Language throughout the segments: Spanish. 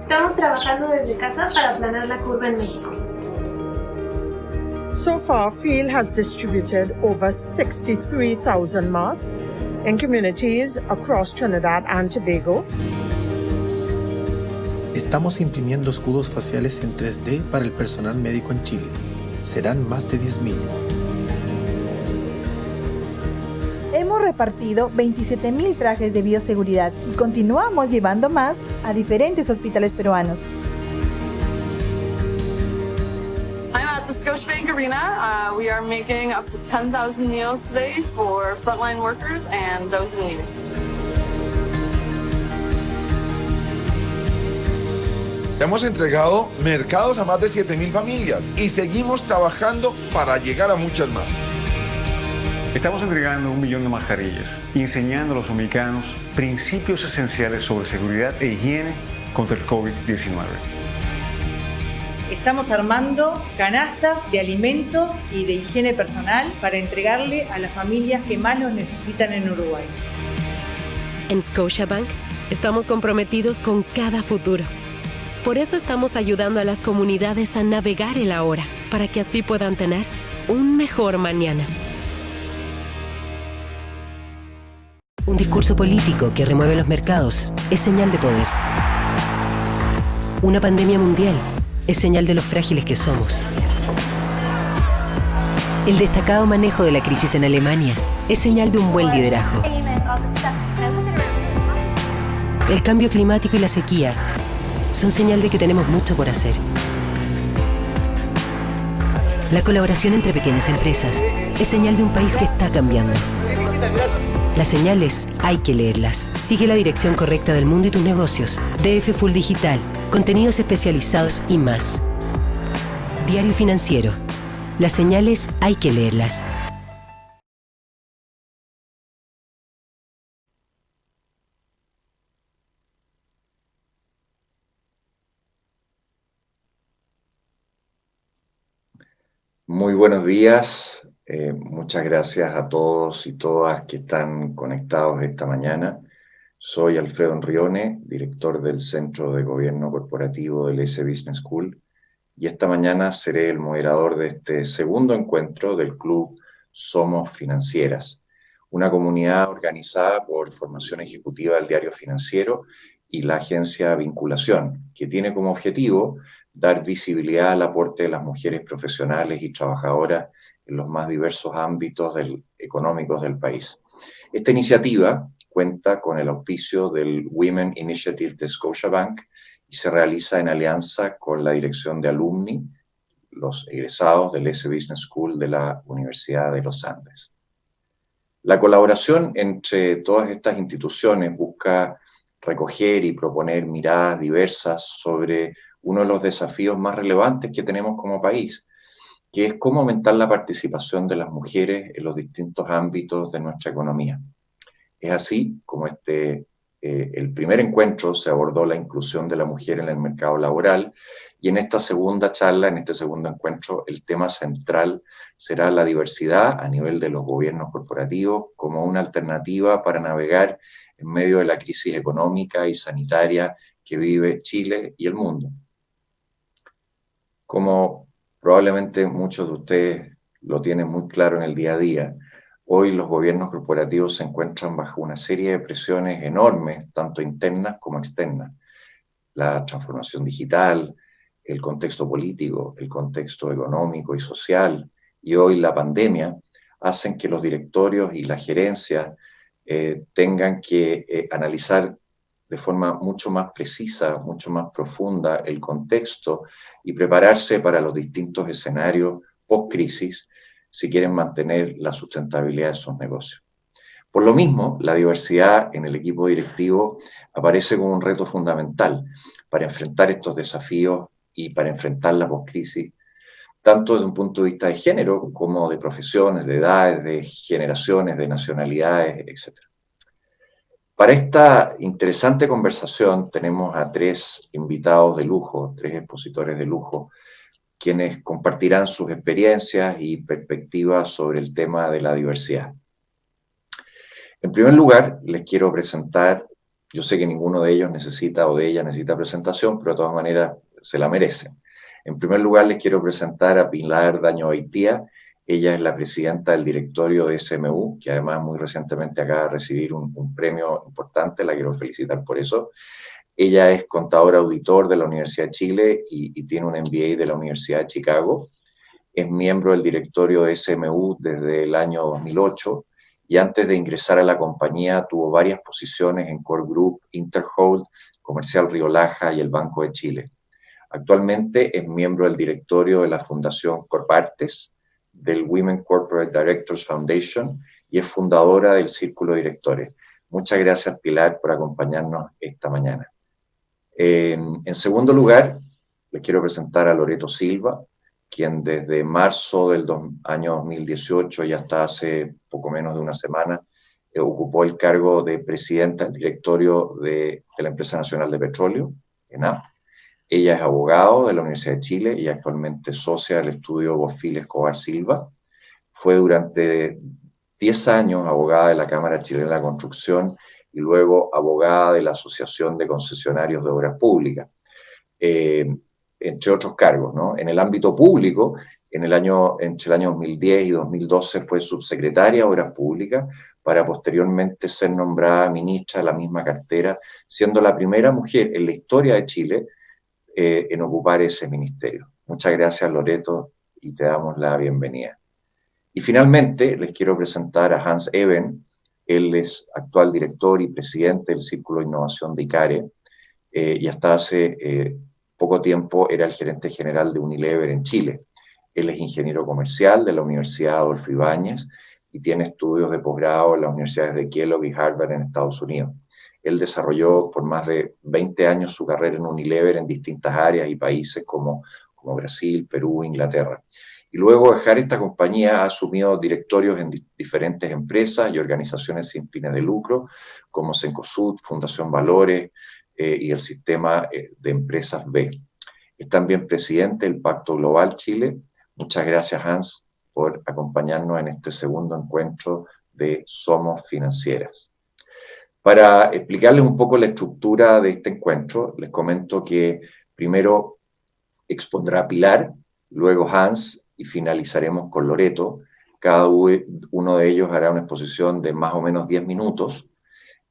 Estamos trabajando desde casa para aplanar la curva en México. So far, Field has distributed over 63,000 masks in communities across Trinidad and Tobago. Estamos imprimiendo escudos faciales en 3D para el personal médico en Chile. Serán más de 10.000. Hemos repartido 27,000 trajes de bioseguridad y continuamos llevando más a diferentes hospitales peruanos. I'm at the Scotiabank Arena. We are making up to 10,000 meals today for frontline workers and those in need. Hemos entregado mercados a más de 7,000 familias y seguimos trabajando para llegar a muchas más. Estamos entregando 1 millón de mascarillas y enseñando a los dominicanos principios esenciales sobre seguridad e higiene contra el COVID-19. Estamos armando canastas de alimentos y de higiene personal para entregarle a las familias que más los necesitan en Uruguay. En Scotiabank estamos comprometidos con cada futuro. Por eso estamos ayudando a las comunidades a navegar el ahora, para que así puedan tener un mejor mañana. Un discurso político que remueve los mercados es señal de poder. Una pandemia mundial es señal de lo frágiles que somos. El destacado manejo de la crisis en Alemania es señal de un buen liderazgo. El cambio climático y la sequía son señal de que tenemos mucho por hacer. La colaboración entre pequeñas empresas es señal de un país que está cambiando. Las señales hay que leerlas. Sigue la dirección correcta del mundo y tus negocios. DF Full Digital, contenidos especializados y más. Diario Financiero. Las señales hay que leerlas. Muy buenos días, muchas gracias a todos y todas que están conectados esta mañana. Soy Alfredo Enrione, director del Centro de Gobierno Corporativo del S Business School, y esta mañana seré el moderador de este segundo encuentro del Club Somos Financieras, una comunidad organizada por Formación Ejecutiva del Diario Financiero y la agencia Vinculación, que tiene como objetivo dar visibilidad al aporte de las mujeres profesionales y trabajadoras en los más diversos ámbitos económicos del país. Esta iniciativa cuenta con el auspicio del Women Initiative de Scotiabank y se realiza en alianza con la Dirección de Alumni, los egresados del S Business School de la Universidad de los Andes. La colaboración entre todas estas instituciones busca recoger y proponer miradas diversas sobre uno de los desafíos más relevantes que tenemos como país, que es cómo aumentar la participación de las mujeres en los distintos ámbitos de nuestra economía. Es así como el primer encuentro se abordó la inclusión de la mujer en el mercado laboral, y en esta segunda charla, en este segundo encuentro, el tema central será la diversidad a nivel de los gobiernos corporativos como una alternativa para navegar en medio de la crisis económica y sanitaria que vive Chile y el mundo. Como probablemente muchos de ustedes lo tienen muy claro en el día a día, hoy los gobiernos corporativos se encuentran bajo una serie de presiones enormes, tanto internas como externas. La transformación digital, el contexto político, el contexto económico y social, y hoy la pandemia, hacen que los directorios y las gerencias tengan que analizar de forma mucho más precisa, mucho más profunda el contexto y prepararse para los distintos escenarios post-crisis si quieren mantener la sustentabilidad de sus negocios. Por lo mismo, la diversidad en el equipo directivo aparece como un reto fundamental para enfrentar estos desafíos y para enfrentar la post-crisis, tanto desde un punto de vista de género como de profesiones, de edades, de generaciones, de nacionalidades, etc. Para esta interesante conversación tenemos a 3 invitados de lujo, 3 expositores de lujo, quienes compartirán sus experiencias y perspectivas sobre el tema de la diversidad. En primer lugar, les quiero presentar Yo sé que ninguno de ellos necesita o de ella necesita presentación, pero de todas maneras se la merecen. En primer lugar, les quiero presentar a Pilar Daño-Beitia. Ella es la presidenta del directorio de SMU, que además muy recientemente acaba de recibir un premio importante, la quiero felicitar por eso. Ella es contadora auditor de la Universidad de Chile y tiene un MBA de la Universidad de Chicago. Es miembro del directorio de SMU desde el año 2008 y antes de ingresar a la compañía tuvo varias posiciones en Core Group, Interhold, Comercial Río Laja y el Banco de Chile. Actualmente es miembro del directorio de la Fundación Corpartes, del Women Corporate Directors Foundation y es fundadora del Círculo de Directores. Muchas gracias, Pilar, por acompañarnos esta mañana. En segundo lugar, les quiero presentar a Loreto Silva, quien desde marzo del año 2018 y hasta hace poco menos de una semana ocupó el cargo de presidenta del directorio de la Empresa Nacional de Petróleo, ENAP. Ella es abogado de la Universidad de Chile y actualmente socia del estudio Bofill Escobar Silva. Fue durante 10 años abogada de la Cámara Chilena de la Construcción y luego abogada de la Asociación de Concesionarios de Obras Públicas, entre otros cargos, ¿no? En el ámbito público, entre el año 2010 y 2012 fue subsecretaria de Obras Públicas para posteriormente ser nombrada ministra de la misma cartera, siendo la primera mujer en la historia de Chile en ocupar ese ministerio. Muchas gracias, Loreto, y te damos la bienvenida. Y finalmente les quiero presentar a Hans Eben. Él es actual director y presidente del Círculo de Innovación de ICARE y hasta hace poco tiempo era el gerente general de Unilever en Chile. Él es ingeniero comercial de la Universidad Adolfo Ibáñez y tiene estudios de posgrado en las universidades de Kellogg y Harvard en Estados Unidos. Él desarrolló por más de 20 años su carrera en Unilever en distintas áreas y países como Brasil, Perú, Inglaterra. Y luego de dejar esta compañía ha asumido directorios en diferentes empresas y organizaciones sin fines de lucro, como Cencosud, Fundación Valores y el Sistema de Empresas B. Es también presidente del Pacto Global Chile. Muchas gracias, Hans, por acompañarnos en este segundo encuentro de Somos Financieras. Para explicarles un poco la estructura de este encuentro, les comento que primero expondrá Pilar, luego Hans, y finalizaremos con Loreto. Cada uno de ellos hará una exposición de más o menos 10 minutos.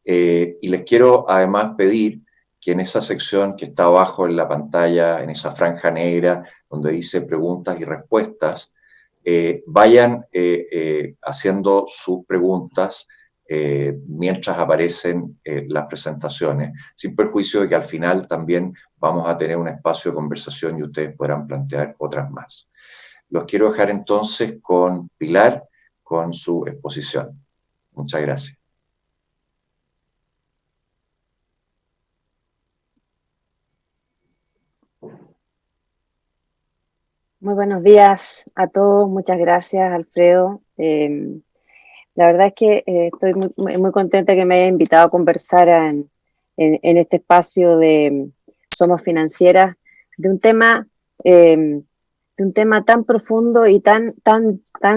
Y les quiero además pedir que en esa sección que está abajo en la pantalla, en esa franja negra, donde dice preguntas y respuestas, vayan haciendo sus preguntas mientras aparecen las presentaciones, sin perjuicio de que al final también vamos a tener un espacio de conversación y ustedes podrán plantear otras más. Los quiero dejar entonces con Pilar, con su exposición. Muchas gracias. Muy buenos días a todos, muchas gracias, Alfredo. La verdad es que estoy muy contenta que me haya invitado a conversar en este espacio de Somos Financieras, de un tema tan profundo y tan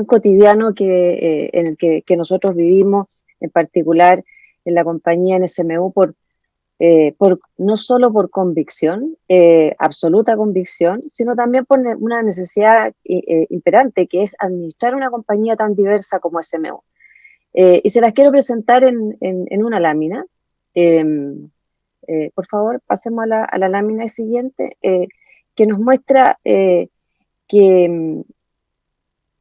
cotidiano en el que nosotros vivimos, en particular en la compañía en SMU, no solo por convicción, absoluta convicción, sino también por una necesidad imperante, que es administrar una compañía tan diversa como SMU. Y se las quiero presentar en una lámina. Por favor, pasemos a la lámina siguiente, que nos muestra que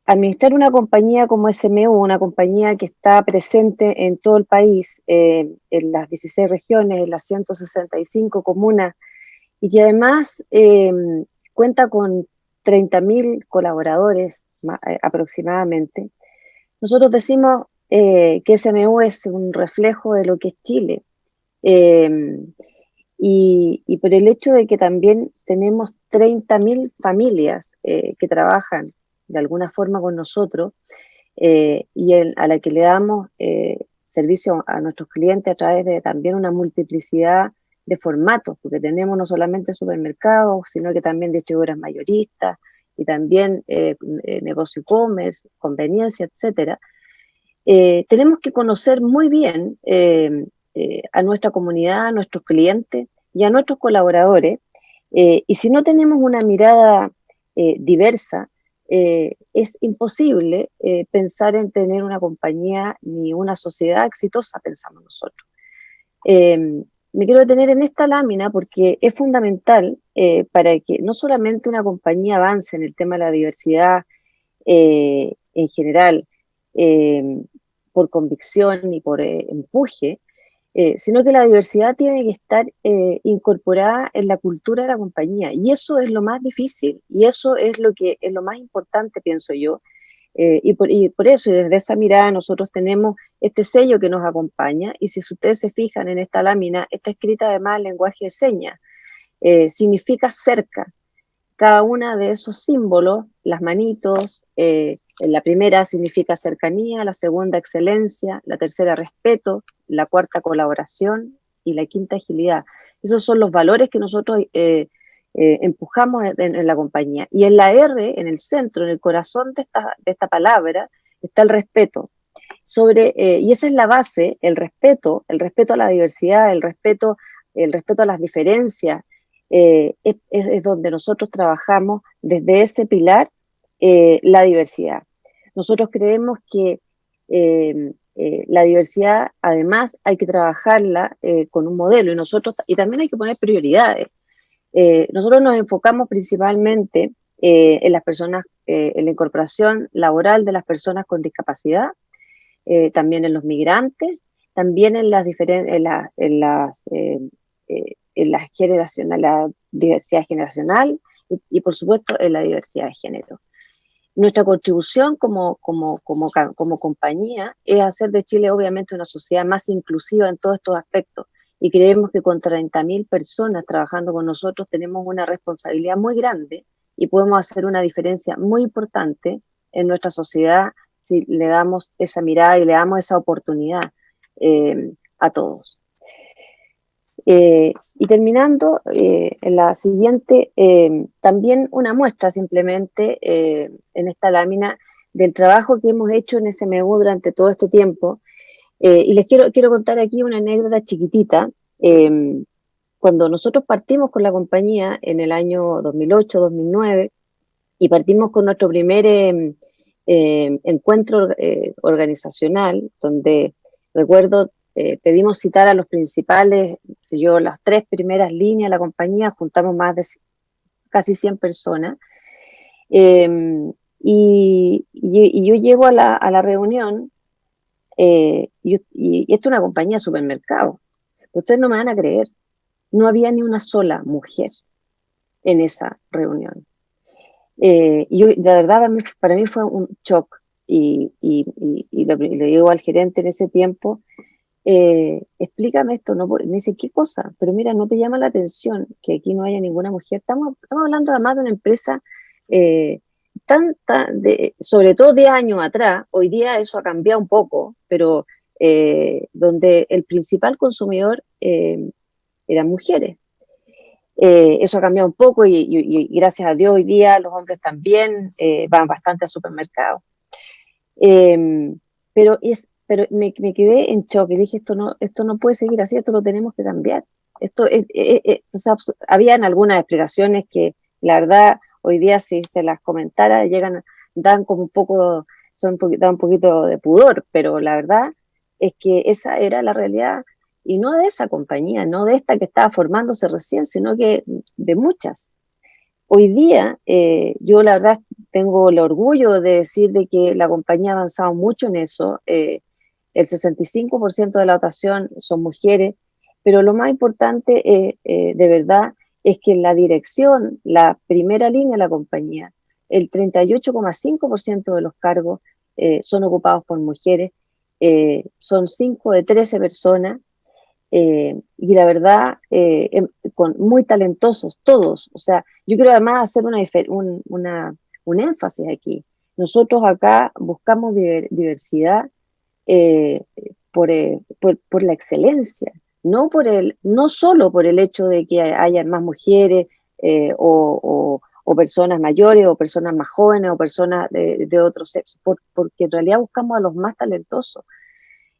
administrar una compañía como SMU, una compañía que está presente en todo el país, en las 16 regiones, en las 165 comunas, y que además cuenta con 30.000 colaboradores aproximadamente. Nosotros decimos que SMU es un reflejo de lo que es Chile, y por el hecho de que también tenemos 30.000 familias que trabajan de alguna forma con nosotros y a la que le damos servicio a nuestros clientes a través de también una multiplicidad de formatos, porque tenemos no solamente supermercados, sino que también distribuidoras mayoristas y también negocio e-commerce, conveniencia, etcétera. Tenemos que conocer muy bien a nuestra comunidad, a nuestros clientes y a nuestros colaboradores. Y si no tenemos una mirada diversa, es imposible pensar en tener una compañía ni una sociedad exitosa, pensamos nosotros. Me quiero detener en esta lámina porque es fundamental para que no solamente una compañía avance en el tema de la diversidad en general, por convicción y por empuje, sino que la diversidad tiene que estar incorporada en la cultura de la compañía. Y eso es lo más difícil, y eso es lo que es lo más importante, pienso yo. Y por eso, y desde esa mirada, nosotros tenemos este sello que nos acompaña, y si ustedes se fijan en esta lámina, está escrita además en lenguaje de señas, significa cerca. Cada una de esos símbolos, las manitos, la primera significa cercanía, la segunda excelencia, la tercera respeto, la cuarta colaboración y la quinta agilidad. Esos son los valores que nosotros empujamos en la compañía. Y en la R, en el centro, en el corazón de esta palabra, está el respeto. Y esa es la base, el respeto a la diversidad, el respeto a las diferencias, es donde nosotros trabajamos desde ese pilar la diversidad. Nosotros creemos que la diversidad, además, hay que trabajarla con un modelo y también hay que poner prioridades. Nosotros nos enfocamos principalmente en las personas, en la incorporación laboral de las personas con discapacidad, también en los migrantes, también en la diversidad generacional y por supuesto en la diversidad de género. Nuestra contribución como compañía es hacer de Chile obviamente una sociedad más inclusiva en todos estos aspectos, y creemos que con 30.000 personas trabajando con nosotros tenemos una responsabilidad muy grande y podemos hacer una diferencia muy importante en nuestra sociedad si le damos esa mirada y le damos esa oportunidad a todos. Y terminando, en la siguiente, también una muestra simplemente en esta lámina del trabajo que hemos hecho en SMU durante todo este tiempo. Y les quiero contar aquí una anécdota chiquitita. Cuando nosotros partimos con la compañía en el año 2008-2009 y partimos con nuestro primer encuentro organizacional, donde recuerdo pedimos citar a los principales, las 3 primeras líneas de la compañía, juntamos más de casi 100 personas, y yo llego a la reunión, y esto es una compañía de supermercado. Ustedes no me van a creer, no había ni una sola mujer en esa reunión. La verdad, para mí fue un shock, y le digo al gerente en ese tiempo, explícame esto, no, me dice, ¿qué cosa? Pero mira, no te llama la atención que aquí no haya ninguna mujer. Estamos hablando además de una empresa sobre todo 10 años atrás. Hoy día eso ha cambiado un poco, pero donde el principal consumidor eran mujeres. Eso ha cambiado un poco y gracias a Dios hoy día los hombres también van bastante al supermercado. Pero me quedé en shock y dije, esto no puede seguir así, esto lo tenemos que cambiar. O sea, habían algunas explicaciones que la verdad hoy día si se las comentara dan como un poco, da un poquito de pudor, pero la verdad es que esa era la realidad, y no de esa compañía, no de esta que estaba formándose recién, sino que de muchas. Hoy día, yo la verdad tengo el orgullo de decir de que la compañía ha avanzado mucho en eso. El 65% de la dotación son mujeres, pero lo más importante de verdad es que en la dirección, la primera línea de la compañía, el 38,5% de los cargos son ocupados por mujeres, son 5 de 13 personas, y la verdad, muy talentosos todos. O sea, yo quiero además hacer un énfasis aquí. Nosotros acá buscamos diversidad por la excelencia, no solo por el hecho de que haya más mujeres o personas mayores o personas más jóvenes o personas de otro sexo, porque en realidad buscamos a los más talentosos.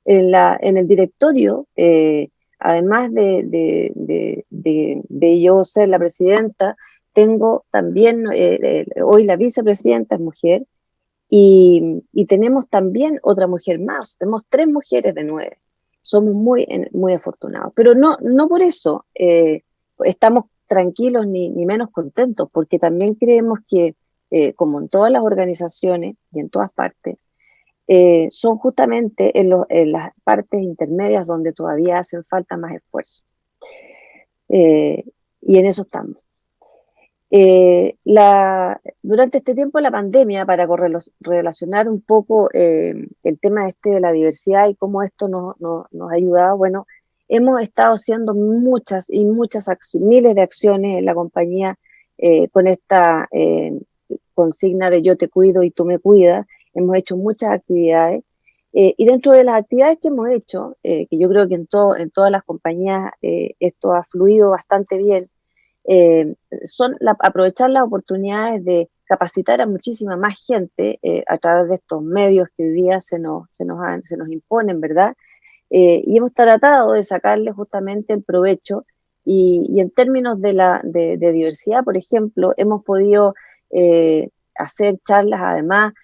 En el directorio, además de yo ser la presidenta, tengo también, hoy la vicepresidenta es mujer, y tenemos también otra mujer más, tenemos 3 mujeres de 9. Somos muy afortunados, pero no por eso estamos tranquilos ni menos contentos, porque también creemos que, como en todas las organizaciones y en todas partes, son justamente en las partes intermedias donde todavía hacen falta más esfuerzo. Y en eso estamos. Durante este tiempo de la pandemia, para relacionar un poco el tema de la diversidad y cómo esto nos ha ayudado, bueno, hemos estado haciendo muchas miles de acciones en la compañía con esta consigna de yo te cuido y tú me cuidas. Hemos hecho muchas actividades y dentro de las actividades que hemos hecho, que yo creo que en todas las compañías esto ha fluido bastante bien, son aprovechar las oportunidades de capacitar a muchísima más gente a través de estos medios que hoy día se nos imponen, ¿verdad? Y hemos tratado de sacarle justamente el provecho y en términos de diversidad, por ejemplo, hemos podido hacer charlas además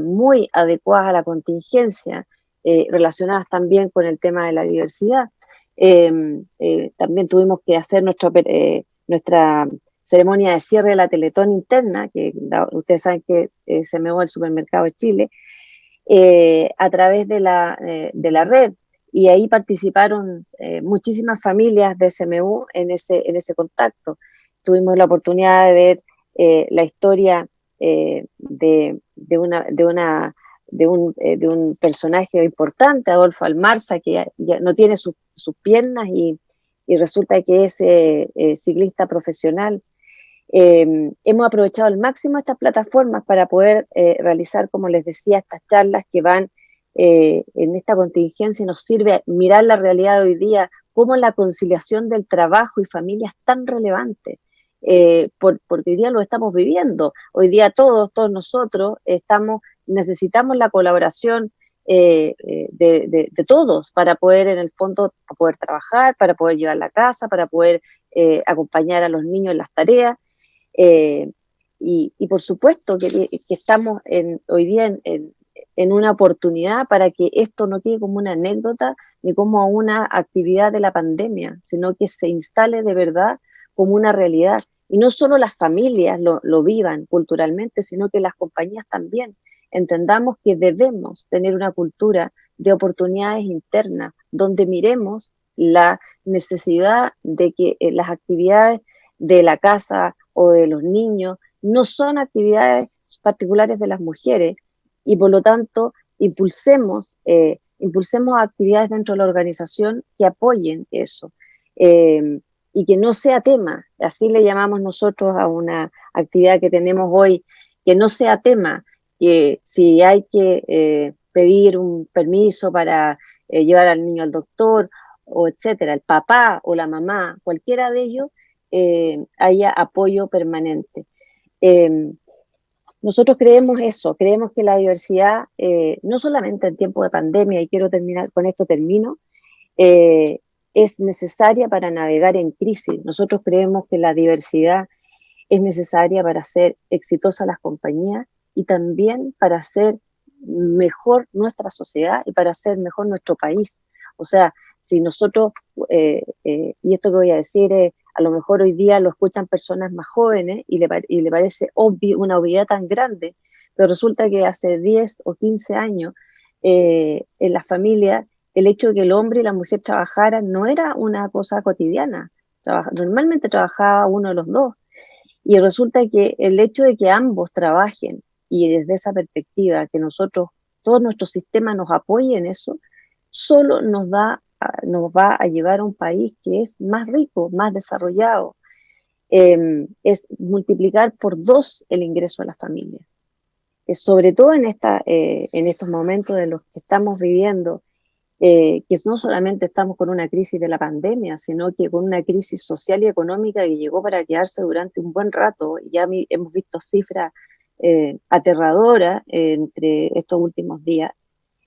muy adecuadas a la contingencia, relacionadas también con el tema de la diversidad. También tuvimos que hacer nuestra ceremonia de cierre de la Teletón interna, que ustedes saben que CMU, el Supermercado de Chile, a través de la red, y ahí participaron muchísimas familias de CMU en ese contacto. Tuvimos la oportunidad de ver la historia de un personaje importante, Adolfo Almarza, que ya no tiene sus piernas y resulta que es ciclista profesional. Hemos aprovechado al máximo estas plataformas para poder realizar, como les decía, estas charlas que van en esta contingencia, y nos sirve mirar la realidad de hoy día, cómo la conciliación del trabajo y familia es tan relevante, porque hoy día lo estamos viviendo. Hoy día todos nosotros necesitamos la colaboración de todos para poder, en el fondo, para poder trabajar, para poder llevar la casa, para poder acompañar a los niños en las tareas. Y por supuesto que estamos hoy día en una oportunidad para que esto no quede como una anécdota ni como una actividad de la pandemia, sino que se instale de verdad como una realidad. Y no solo las familias lo vivan culturalmente, sino que las compañías también entendamos que debemos tener una cultura de oportunidades internas, donde miremos la necesidad de que las actividades de la casa o de los niños no son actividades particulares de las mujeres, y por lo tanto impulsemos actividades dentro de la organización que apoyen eso, y que no sea tema, así le llamamos nosotros a una actividad que tenemos hoy, que no sea tema, que si hay que pedir un permiso para llevar al niño al doctor, o etcétera, el papá o la mamá, cualquiera de ellos, haya apoyo permanente. Nosotros creemos eso, creemos que la diversidad, no solamente en tiempo de pandemia, y quiero terminar, con esto termino, es necesaria para navegar en crisis. Nosotros creemos que la diversidad es necesaria para hacer exitosas las compañías y también para hacer mejor nuestra sociedad y para hacer mejor nuestro país. O sea, si nosotros, y esto que voy a decir, a lo mejor hoy día lo escuchan personas más jóvenes y le parece una obviedad tan grande, pero resulta que hace 10 o 15 años en la familia el hecho de que el hombre y la mujer trabajaran no era una cosa cotidiana. Normalmente trabajaba uno de los dos, y resulta que el hecho de que ambos trabajen, y desde esa perspectiva que todo nuestro sistema nos apoye en eso, solo nos va a llevar a un país que es más rico, más desarrollado. Es multiplicar por 2 el ingreso a la familia. Sobre todo en estos momentos de los que estamos viviendo, que no solamente estamos con una crisis de la pandemia, sino que con una crisis social y económica que llegó para quedarse durante un buen rato. Ya hemos visto cifras aterradoras entre estos últimos días.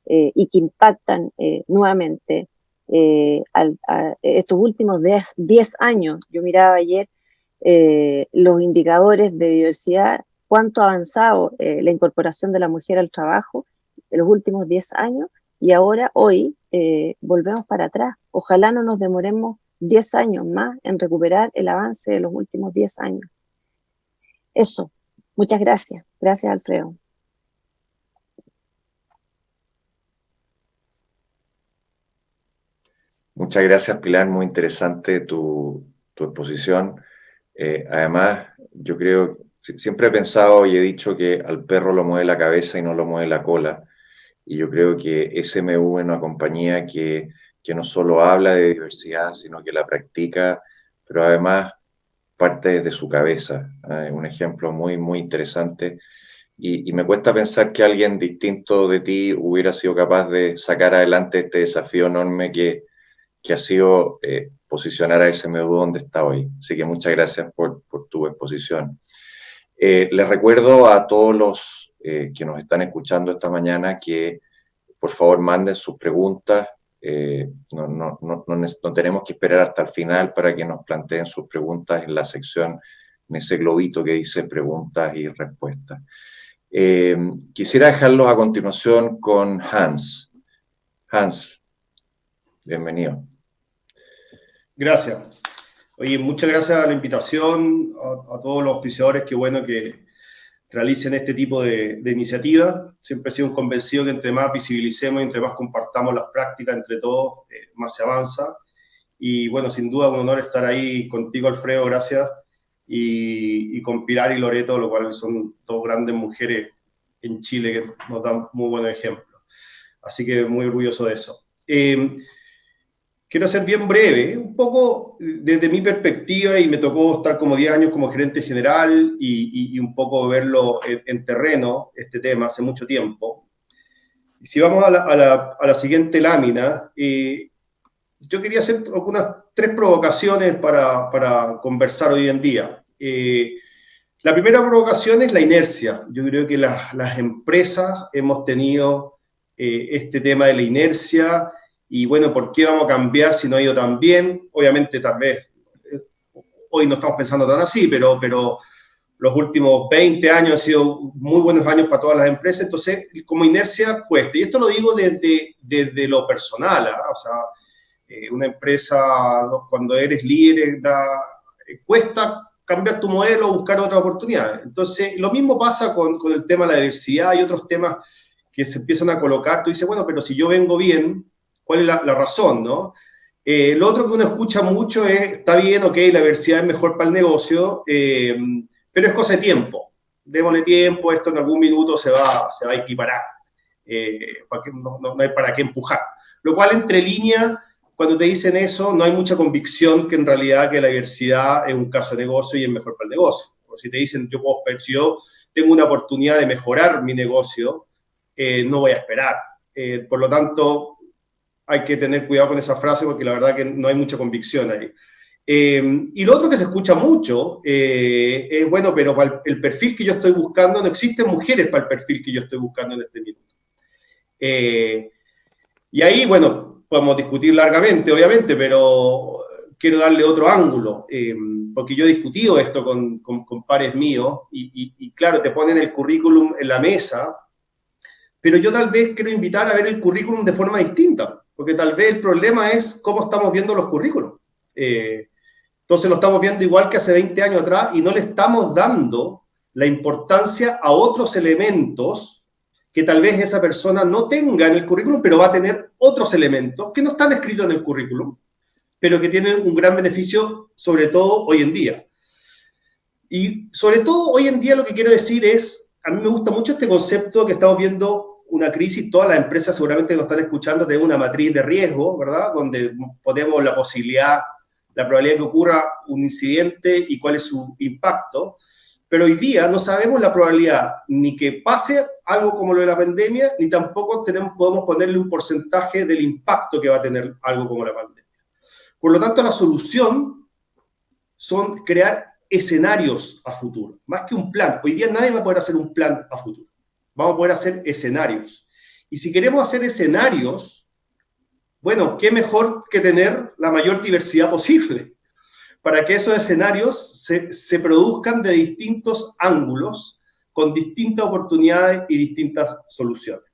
y que impactan nuevamente estos últimos 10 años. Yo miraba ayer los indicadores de diversidad, cuánto ha avanzado la incorporación de la mujer al trabajo en los últimos 10 años, y ahora, hoy, volvemos para atrás. Ojalá no nos demoremos 10 años más en recuperar el avance de los últimos 10 años. Eso. Muchas gracias. Gracias, Alfredo. Muchas gracias, Pilar. Muy interesante tu exposición. Además, yo creo, siempre he pensado y he dicho que al perro lo mueve la cabeza y no lo mueve la cola. Y yo creo que SMU es una compañía que no solo habla de diversidad, sino que la practica, pero además parte desde su cabeza. Un ejemplo muy, muy interesante. Y me cuesta pensar que alguien distinto de ti hubiera sido capaz de sacar adelante este desafío enorme que ha sido posicionar a SMU donde está hoy. Así que muchas gracias por tu exposición. Les recuerdo a todos los que nos están escuchando esta mañana que por favor manden sus preguntas. No tenemos que esperar hasta el final para que nos planteen sus preguntas en la sección, en ese globito que dice preguntas y respuestas. Quisiera dejarlos a continuación con Hans. Hans, bienvenido. Gracias. Oye, muchas gracias a la invitación, a todos los auspiciadores. Qué bueno que realicen este tipo de iniciativas. Siempre he sido un convencido que entre más visibilicemos y entre más compartamos las prácticas entre todos, más se avanza. Y bueno, sin duda un honor estar ahí contigo, Alfredo, gracias. Y con Pilar y Loreto, lo cual son dos grandes mujeres en Chile que nos dan muy buenos ejemplos. Así que muy orgulloso de eso. Quiero ser bien breve, un poco desde mi perspectiva, y me tocó estar como 10 años como gerente general y un poco verlo en terreno, este tema, hace mucho tiempo. Y si vamos a la siguiente lámina, yo quería hacer algunas 3 provocaciones para conversar hoy en día. La primera provocación es la inercia. Yo creo que las empresas hemos tenido este tema de la inercia. Y bueno, ¿por qué vamos a cambiar si no ha ido tan bien? Obviamente, tal vez, hoy no estamos pensando tan así, pero los últimos 20 años han sido muy buenos años para todas las empresas, entonces, como inercia, cuesta. Y esto lo digo desde lo personal, ¿eh? O sea, una empresa, cuando eres líder, cuesta cambiar tu modelo o buscar otra oportunidad. Entonces, lo mismo pasa con el tema de la diversidad y otros temas que se empiezan a colocar. Tú dices, bueno, pero si yo vengo bien, ¿cuál es la razón, no? Lo otro que uno escucha mucho es, está bien, ok, la diversidad es mejor para el negocio, pero es cosa de tiempo. Démosle tiempo, esto en algún minuto se va a equiparar. No hay para qué empujar. Lo cual, entre líneas, cuando te dicen eso, no hay mucha convicción que en realidad que la diversidad es un caso de negocio y es mejor para el negocio. O si te dicen, si yo tengo una oportunidad de mejorar mi negocio, no voy a esperar. Por lo tanto, hay que tener cuidado con esa frase porque la verdad que no hay mucha convicción ahí. Y lo otro que se escucha mucho es, bueno, pero para el perfil que yo estoy buscando, no existen mujeres para el perfil que yo estoy buscando en este minuto. Y ahí, bueno, podemos discutir largamente, obviamente, pero quiero darle otro ángulo, porque yo he discutido esto con pares míos y claro, te ponen el currículum en la mesa, pero yo tal vez quiero invitar a ver el currículum de forma distinta. Porque tal vez el problema es cómo estamos viendo los currículos. Entonces lo estamos viendo igual que hace 20 años atrás y no le estamos dando la importancia a otros elementos que tal vez esa persona no tenga en el currículum, pero va a tener otros elementos que no están escritos en el currículum, pero que tienen un gran beneficio, sobre todo hoy en día. Y sobre todo hoy en día lo que quiero decir es, a mí me gusta mucho este concepto que estamos viendo una crisis, todas las empresas seguramente que nos están escuchando tienen una matriz de riesgo, ¿verdad? Donde ponemos la probabilidad que ocurra un incidente y cuál es su impacto, pero hoy día no sabemos la probabilidad ni que pase algo como lo de la pandemia, ni tampoco podemos ponerle un porcentaje del impacto que va a tener algo como la pandemia. Por lo tanto, la solución son crear escenarios a futuro, más que un plan. Hoy día nadie va a poder hacer un plan a futuro. Vamos a poder hacer escenarios. Y si queremos hacer escenarios, bueno, qué mejor que tener la mayor diversidad posible para que esos escenarios se produzcan de distintos ángulos, con distintas oportunidades y distintas soluciones.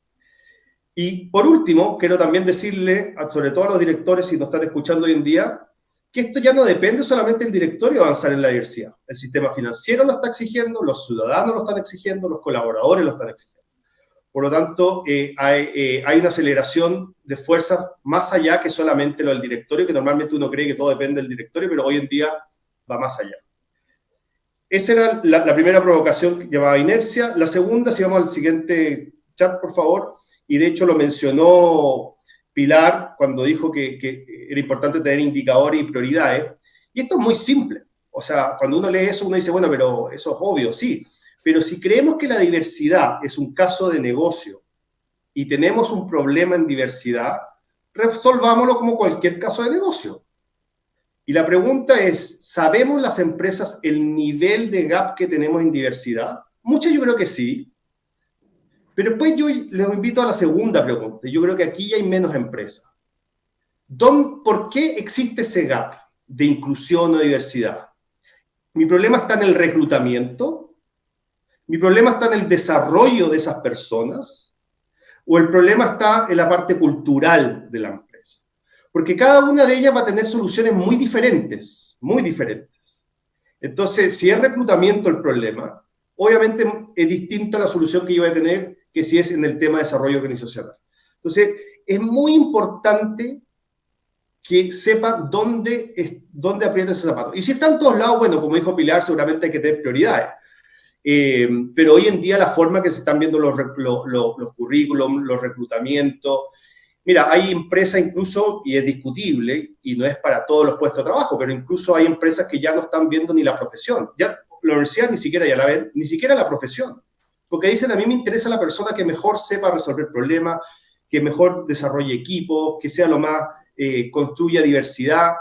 Y por último, quiero también decirle, sobre todo a los directores, si nos están escuchando hoy en día, que esto ya no depende solamente del directorio de avanzar en la diversidad. El sistema financiero lo está exigiendo, los ciudadanos lo están exigiendo, los colaboradores lo están exigiendo. Por lo tanto, hay una aceleración de fuerzas más allá que solamente lo del directorio, que normalmente uno cree que todo depende del directorio, pero hoy en día va más allá. Esa era la primera provocación que llamaba inercia. La segunda, si vamos al siguiente chat, por favor, y de hecho lo mencionó Pilar cuando dijo que era importante tener indicadores y prioridades. Y esto es muy simple. O sea, cuando uno lee eso, uno dice, bueno, pero eso es obvio, sí. Pero si creemos que la diversidad es un caso de negocio y tenemos un problema en diversidad, resolvámoslo como cualquier caso de negocio. Y la pregunta es, ¿sabemos las empresas el nivel de gap que tenemos en diversidad? Muchas yo creo que sí. Pero después yo les invito a la segunda pregunta. Yo creo que aquí ya hay menos empresas. ¿Por qué existe ese gap de inclusión o diversidad? ¿Mi problema está en el reclutamiento? ¿Mi problema está en el desarrollo de esas personas? ¿O el problema está en la parte cultural de la empresa? Porque cada una de ellas va a tener soluciones muy diferentes, muy diferentes. Entonces, si es reclutamiento el problema, obviamente es distinta la solución que yo voy a tener que si es en el tema de desarrollo organizacional. Entonces, es muy importante que sepa dónde aprieta ese zapato. Y si está en todos lados, bueno, como dijo Pilar, seguramente hay que tener prioridades. Pero hoy en día la forma que se están viendo los currículums, los reclutamientos, mira, hay empresas incluso, y es discutible, y no es para todos los puestos de trabajo, pero incluso hay empresas que ya no están viendo ni la profesión. Ya la universidad ni siquiera ya la ven, ni siquiera la profesión. Porque dicen, a mí me interesa la persona que mejor sepa resolver problemas, que mejor desarrolle equipos, que sea lo más, construya diversidad,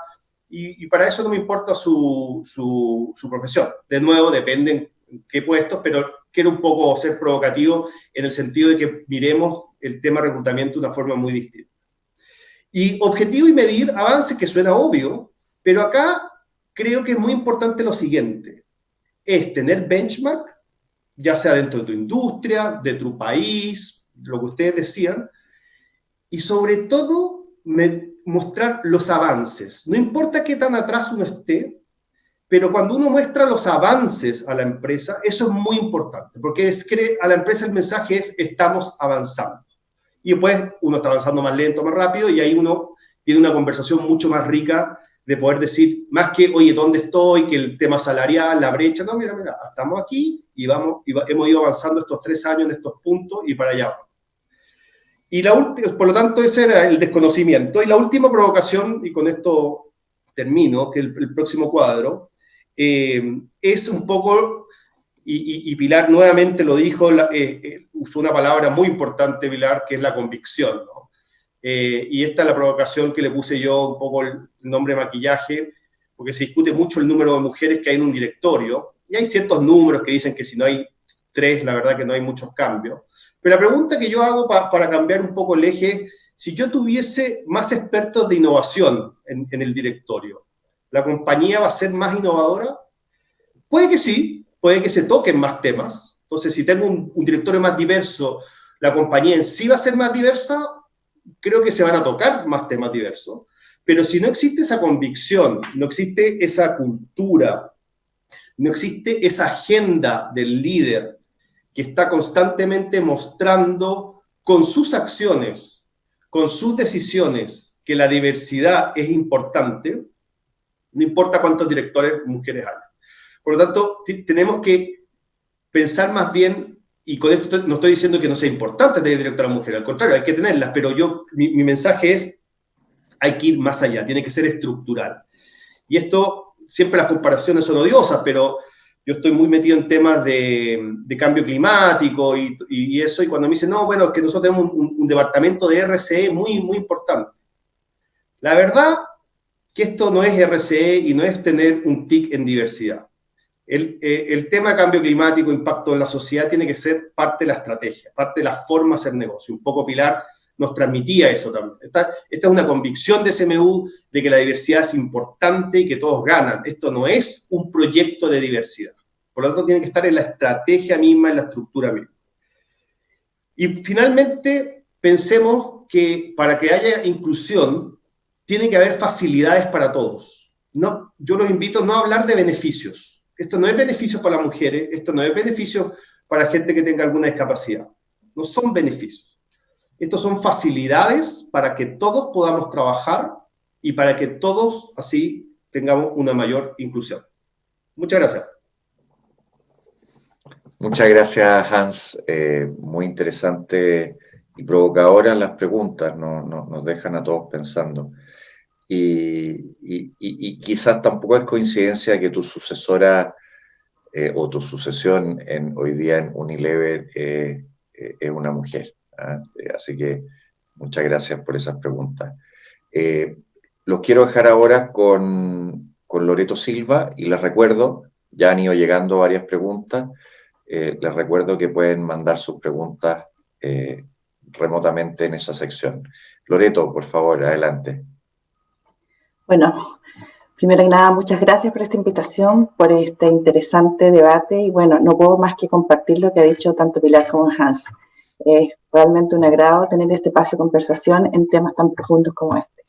y para eso no me importa su profesión. De nuevo, dependen qué puestos, pero quiero un poco ser provocativo en el sentido de que miremos el tema reclutamiento de una forma muy distinta. Y objetivo y medir avances, que suena obvio, pero acá creo que es muy importante lo siguiente, es tener benchmark, ya sea dentro de tu industria, de tu país, lo que ustedes decían, y sobre todo mostrar los avances. No importa qué tan atrás uno esté, pero cuando uno muestra los avances a la empresa, eso es muy importante, porque a la empresa el mensaje es, estamos avanzando. Y después uno está avanzando más lento, más rápido, y ahí uno tiene una conversación mucho más rica de poder decir, más que, oye, ¿dónde estoy? Que el tema salarial, la brecha, no, mira, estamos aquí y hemos ido avanzando estos 3 años en estos puntos y para allá vamos. Y por lo tanto, ese era el desconocimiento. Y la última provocación, y con esto termino, que el próximo cuadro, es un poco, y Pilar nuevamente lo dijo, usó una palabra muy importante, Pilar, que es la convicción, ¿no? Y esta es la provocación que le puse yo, un poco el nombre maquillaje, porque se discute mucho el número de mujeres que hay en un directorio, y hay ciertos números que dicen que si no hay 3, la verdad que no hay muchos cambios. Pero la pregunta que yo hago para cambiar un poco el eje es, si yo tuviese más expertos de innovación en el directorio, ¿la compañía va a ser más innovadora? Puede que sí, puede que se toquen más temas. Entonces, si tengo un directorio más diverso, ¿la compañía en sí va a ser más diversa? Creo que se van a tocar más temas diversos. Pero si no existe esa convicción, no existe esa cultura, no existe esa agenda del líder que está constantemente mostrando con sus acciones, con sus decisiones, que la diversidad es importante, no importa cuántos directores mujeres haya. Por lo tanto, tenemos que pensar más bien, y con esto no estoy diciendo que no sea importante tener directoras mujeres, al contrario, hay que tenerlas, pero mi mensaje es, hay que ir más allá, tiene que ser estructural. Y esto, siempre las comparaciones son odiosas, pero yo estoy muy metido en temas de cambio climático y eso, y cuando me dicen, no, bueno, es que nosotros tenemos un departamento de RCE muy, muy importante. La verdad que esto no es RCE y no es tener un TIC en diversidad. El tema de cambio climático, impacto en la sociedad, tiene que ser parte de la estrategia, parte de la forma de hacer negocio. Un poco Pilar nos transmitía eso también. Esta es una convicción de SMU de que la diversidad es importante y que todos ganan. Esto no es un proyecto de diversidad. Por lo tanto, tiene que estar en la estrategia misma, en la estructura misma. Y finalmente, pensemos que para que haya inclusión, tiene que haber facilidades para todos. No, yo los invito no a hablar de beneficios. Esto no es beneficio para las mujeres, esto no es beneficio para gente que tenga alguna discapacidad. No son beneficios. Estos son facilidades para que todos podamos trabajar y para que todos así tengamos una mayor inclusión. Muchas gracias. Muchas gracias, Hans. Muy interesante y provocadoras las preguntas, nos dejan a todos pensando. Y quizás tampoco es coincidencia que tu sucesora o tu sucesión hoy día en Unilever es una mujer. Así que muchas gracias por esas preguntas. Los quiero dejar ahora con Loreto Silva y les recuerdo, ya han ido llegando varias preguntas, les recuerdo que pueden mandar sus preguntas remotamente en esa sección. Loreto, por favor, adelante. Bueno, primero que nada, muchas gracias por esta invitación, por este interesante debate y bueno, no puedo más que compartir lo que ha dicho tanto Pilar como Hans. Es realmente un agrado tener este espacio de conversación en temas tan profundos como este.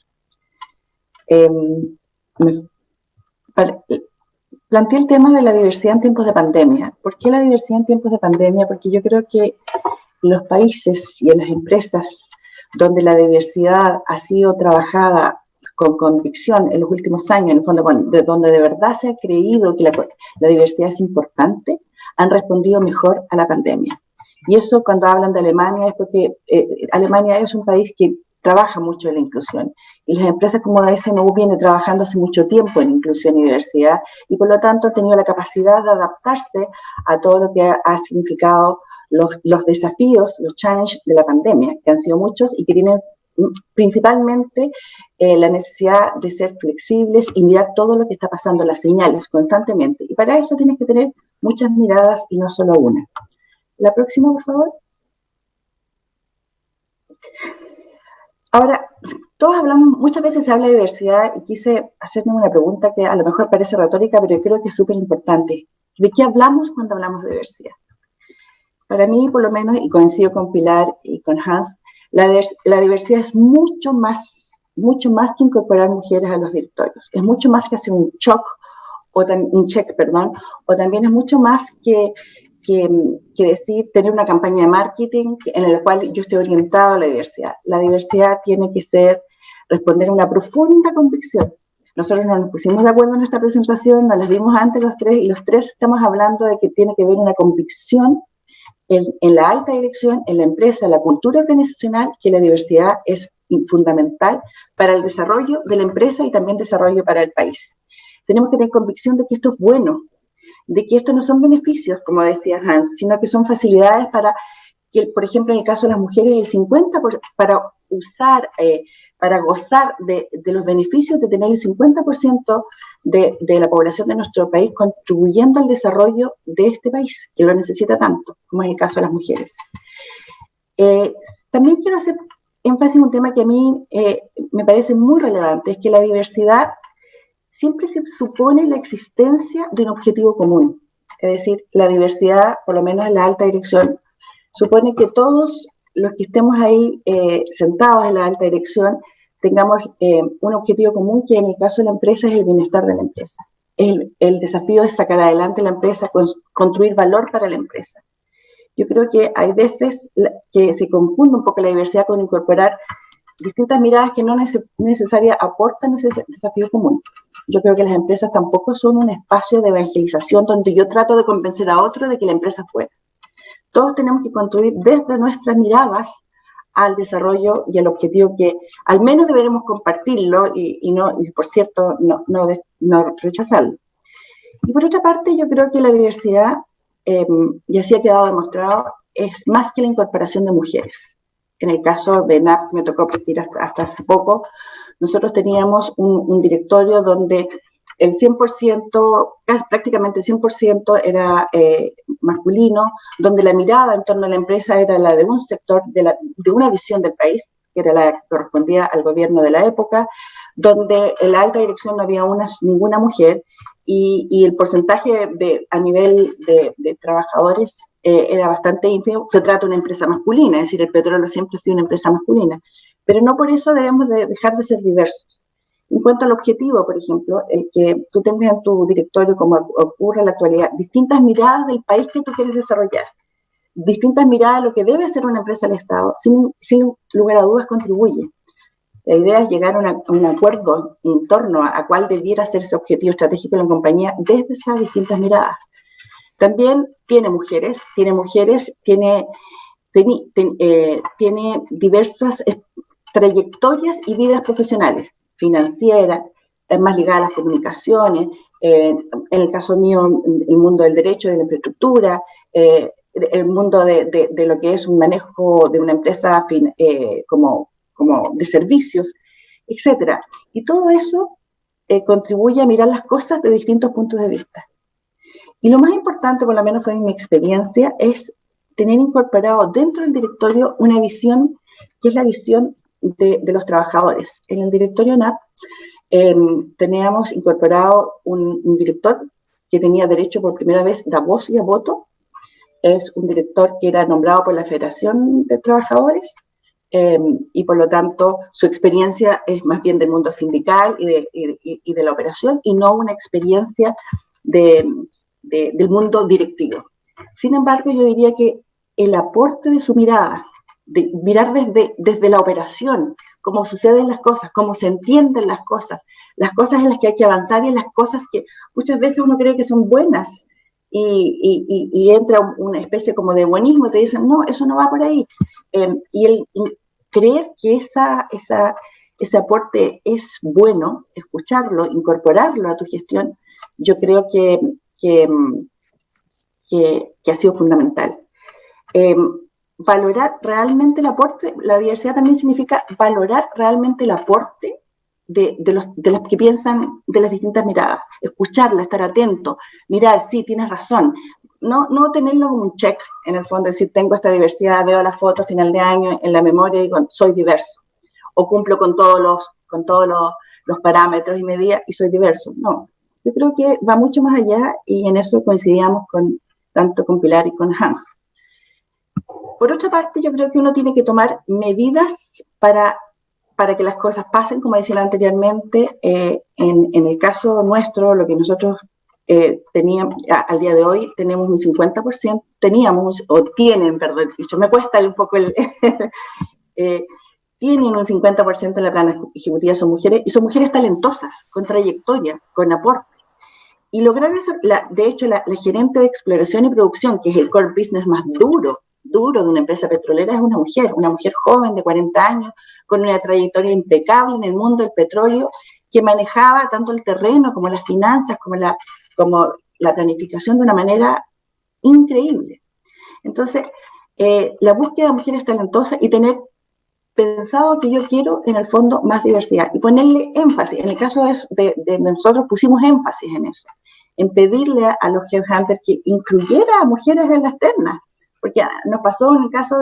Planteé el tema de la diversidad en tiempos de pandemia. ¿Por qué la diversidad en tiempos de pandemia? Porque yo creo que los países y en las empresas donde la diversidad ha sido trabajada con convicción en los últimos años, en el fondo, donde de verdad se ha creído que la diversidad es importante, han respondido mejor a la pandemia. Y eso cuando hablan de Alemania es porque Alemania es un país que trabaja mucho en la inclusión. Y las empresas como SMU vienen trabajando hace mucho tiempo en inclusión y diversidad y por lo tanto han tenido la capacidad de adaptarse a todo lo que ha significado los desafíos, los challenges de la pandemia, que han sido muchos y que tienen principalmente la necesidad de ser flexibles y mirar todo lo que está pasando, las señales constantemente. Y para eso tienes que tener muchas miradas y no solo una. La próxima, por favor. Ahora, todos hablamos, muchas veces se habla de diversidad y quise hacerme una pregunta que a lo mejor parece retórica, pero yo creo que es súper importante. ¿De qué hablamos cuando hablamos de diversidad? Para mí, por lo menos, y coincido con Pilar y con Hans, la diversidad es mucho más que incorporar mujeres a los directorios. Es mucho más que hacer un check, o también es mucho más que decir, tener una campaña de marketing en la cual yo esté orientado a la diversidad. La diversidad tiene que responder a una profunda convicción. Nosotros nos pusimos de acuerdo en esta presentación, nos las vimos antes los tres, y los tres estamos hablando de que tiene que haber una convicción en la alta dirección, en la empresa, en la cultura organizacional, que la diversidad es fundamental para el desarrollo de la empresa y también desarrollo para el país. Tenemos que tener convicción de que esto es bueno, de que esto no son beneficios, como decía Hans, sino que son facilidades para que, por ejemplo, en el caso de las mujeres, el 50% para gozar de los beneficios de tener el 50% de la población de nuestro país contribuyendo al desarrollo de este país, que lo necesita tanto, como es el caso de las mujeres. También quiero hacer énfasis en un tema que a mí me parece muy relevante, es que la diversidad siempre se supone la existencia de un objetivo común. Es decir, la diversidad, por lo menos en la alta dirección, supone que todos los que estemos ahí sentados en la alta dirección tengamos un objetivo común, que en el caso de la empresa es el bienestar de la empresa. El desafío es sacar adelante la empresa, construir valor para la empresa. Yo creo que hay veces que se confunde un poco la diversidad con incorporar distintas miradas que no necesariamente aportan ese desafío común. Yo creo que las empresas tampoco son un espacio de evangelización donde yo trato de convencer a otro de que la empresa es buena. Todos tenemos que contribuir desde nuestras miradas al desarrollo y al objetivo que al menos deberemos compartirlo y por cierto, no rechazarlo. Y por otra parte, yo creo que la diversidad, y así ha quedado demostrado, es más que la incorporación de mujeres. En el caso de NAP, que me tocó presidir hasta hace poco, nosotros teníamos un directorio donde el 100%, prácticamente el 100% era masculino, donde la mirada en torno a la empresa era la de un sector, de una visión del país, que era la que correspondía al gobierno de la época, donde en la alta dirección no había ninguna mujer, y el porcentaje a nivel de trabajadores era bastante ínfimo. Se trata de una empresa masculina, es decir, el petróleo siempre ha sido una empresa masculina, pero no por eso debemos de dejar de ser diversos. En cuanto al objetivo, por ejemplo, el que tú tengas en tu directorio, como ocurre en la actualidad, distintas miradas del país que tú quieres desarrollar, distintas miradas de lo que debe hacer una empresa del Estado, sin lugar a dudas contribuye. La idea es llegar a un acuerdo en torno a cuál debiera ser ese objetivo estratégico de la compañía desde esas distintas miradas. También tiene mujeres, tiene diversas trayectorias y vidas profesionales, financieras, más ligadas a las comunicaciones, en el caso mío, el mundo del derecho, de la infraestructura, el mundo de lo que es un manejo de una empresa como de servicios, etcétera. Y todo eso contribuye a mirar las cosas de distintos puntos de vista. Y lo más importante, por lo menos fue en mi experiencia, es tener incorporado dentro del directorio una visión que es la visión de los trabajadores. En el directorio NAP teníamos incorporado un director que tenía derecho por primera vez a voz y a voto. Es un director que era nombrado por la Federación de Trabajadores y por lo tanto su experiencia es más bien del mundo sindical y de la operación, y no una experiencia del mundo directivo. Sin embargo, yo diría que el aporte de su mirada, de mirar desde la operación, cómo suceden las cosas, cómo se entienden las cosas en las que hay que avanzar y en las cosas que muchas veces uno cree que son buenas y entra una especie como de buenismo y te dicen, no, eso no va por ahí. Y creer que ese aporte es bueno, escucharlo, incorporarlo a tu gestión, yo creo que ha sido fundamental. Valorar realmente el aporte, la diversidad también significa valorar realmente el aporte de los que piensan de las distintas miradas, escucharla, estar atento, mirar, sí, tienes razón, no tenerlo como un check, en el fondo, decir, tengo esta diversidad, veo la foto a final de año en la memoria y digo, soy diverso, o cumplo con todos los parámetros y medidas y soy diverso. No, yo creo que va mucho más allá y en eso coincidíamos tanto con Pilar y con Hans. Por otra parte, yo creo que uno tiene que tomar medidas para que las cosas pasen, como decía anteriormente. En el caso nuestro, lo que nosotros teníamos, al día de hoy, tenemos un 50%, perdón, me cuesta un poco tienen un 50% de la plana ejecutiva, son mujeres, y son mujeres talentosas, con trayectoria, con aporte. Y lograr eso, de hecho, la gerente de exploración y producción, que es el core business más duro de una empresa petrolera, es una mujer joven de 40 años, con una trayectoria impecable en el mundo del petróleo, que manejaba tanto el terreno como las finanzas, como la planificación de una manera increíble. Entonces, la búsqueda de mujeres talentosas y tener pensado que yo quiero, en el fondo, más diversidad y ponerle énfasis. En el caso de nosotros pusimos énfasis en eso, en pedirle a los headhunters que incluyera a mujeres en las ternas, porque nos pasó en el caso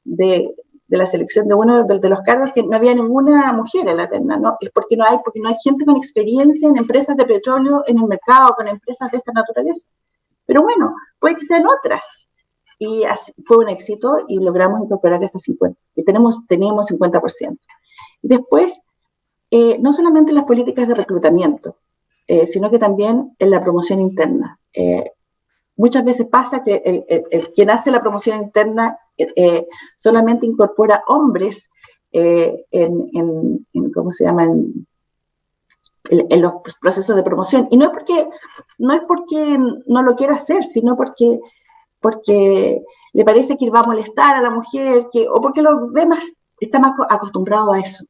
de la selección de uno de los cargos que no había ninguna mujer en la terna, ¿no? Es porque no hay gente con experiencia en empresas de petróleo en el mercado, con empresas de esta naturaleza. Pero bueno, puede que sean otras. Y así, fue un éxito y logramos incorporar hasta 50%. Y teníamos 50%. Después, no solamente en las políticas de reclutamiento, sino que también en la promoción interna. Muchas veces pasa que quien hace la promoción interna solamente incorpora hombres ¿cómo se llama? En los procesos de promoción. Y no es porque no lo quiera hacer, sino porque le parece que va a molestar a la mujer, o porque está más acostumbrado a eso.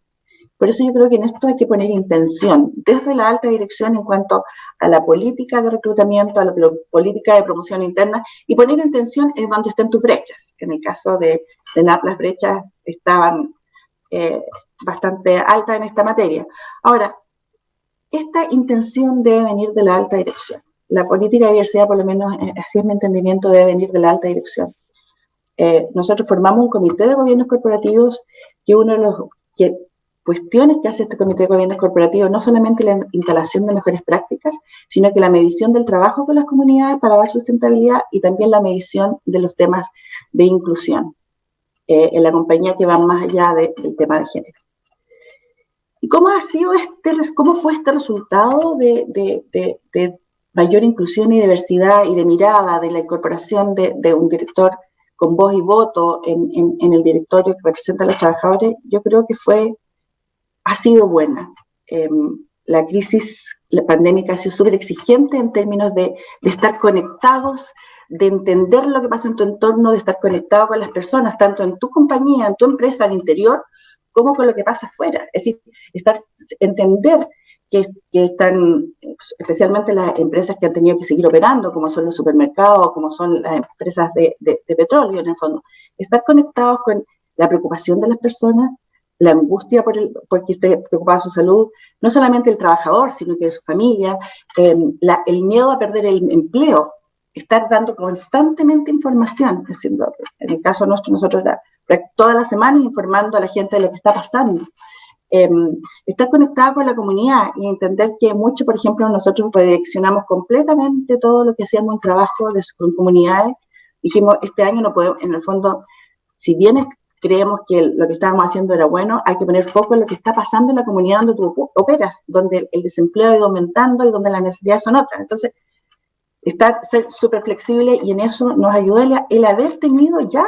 Por eso yo creo que en esto hay que poner intención desde la alta dirección en cuanto a la política de reclutamiento, a la política de promoción interna, y poner intención en donde estén tus brechas. En el caso de NAP, las brechas estaban bastante altas en esta materia. Ahora, esta intención debe venir de la alta dirección. La política de diversidad, por lo menos así es mi entendimiento, debe venir de la alta dirección. Nosotros formamos un comité de gobiernos corporativos que uno de las cuestiones que hace este comité de gobiernos corporativos no solamente la instalación de mejores prácticas, sino que la medición del trabajo con las comunidades para dar sustentabilidad y también la medición de los temas de inclusión en la compañía que van más allá del tema de género. ¿Y cómo fue este resultado de mayor inclusión y diversidad y de mirada de la incorporación de un director con voz y voto en el directorio que representa a los trabajadores? Yo creo que ha sido buena. La crisis pandémica ha sido súper exigente en términos de estar conectados, de entender lo que pasa en tu entorno, de estar conectado con las personas, tanto en tu compañía, en tu empresa, al interior, como con lo que pasa afuera. Es decir, entender que están, especialmente las empresas que han tenido que seguir operando, como son los supermercados, como son las empresas de petróleo, en el fondo. Estar conectados con la preocupación de las personas, la angustia porque esté preocupada de su salud, no solamente el trabajador, sino que de su familia, el miedo a perder el empleo, estar dando constantemente información, haciendo, en el caso nuestro, nosotros todas las semanas informando a la gente de lo que está pasando. Estar conectado con la comunidad y entender que mucho, por ejemplo, nosotros redireccionamos completamente todo lo que hacíamos en trabajo con comunidades. Dijimos, este año no podemos, en el fondo, si bien creemos que lo que estábamos haciendo era bueno, hay que poner foco en lo que está pasando en la comunidad donde tú operas, donde el desempleo ha ido aumentando y donde las necesidades son otras. Entonces, ser súper flexible, y en eso nos ayuda el haber tenido ya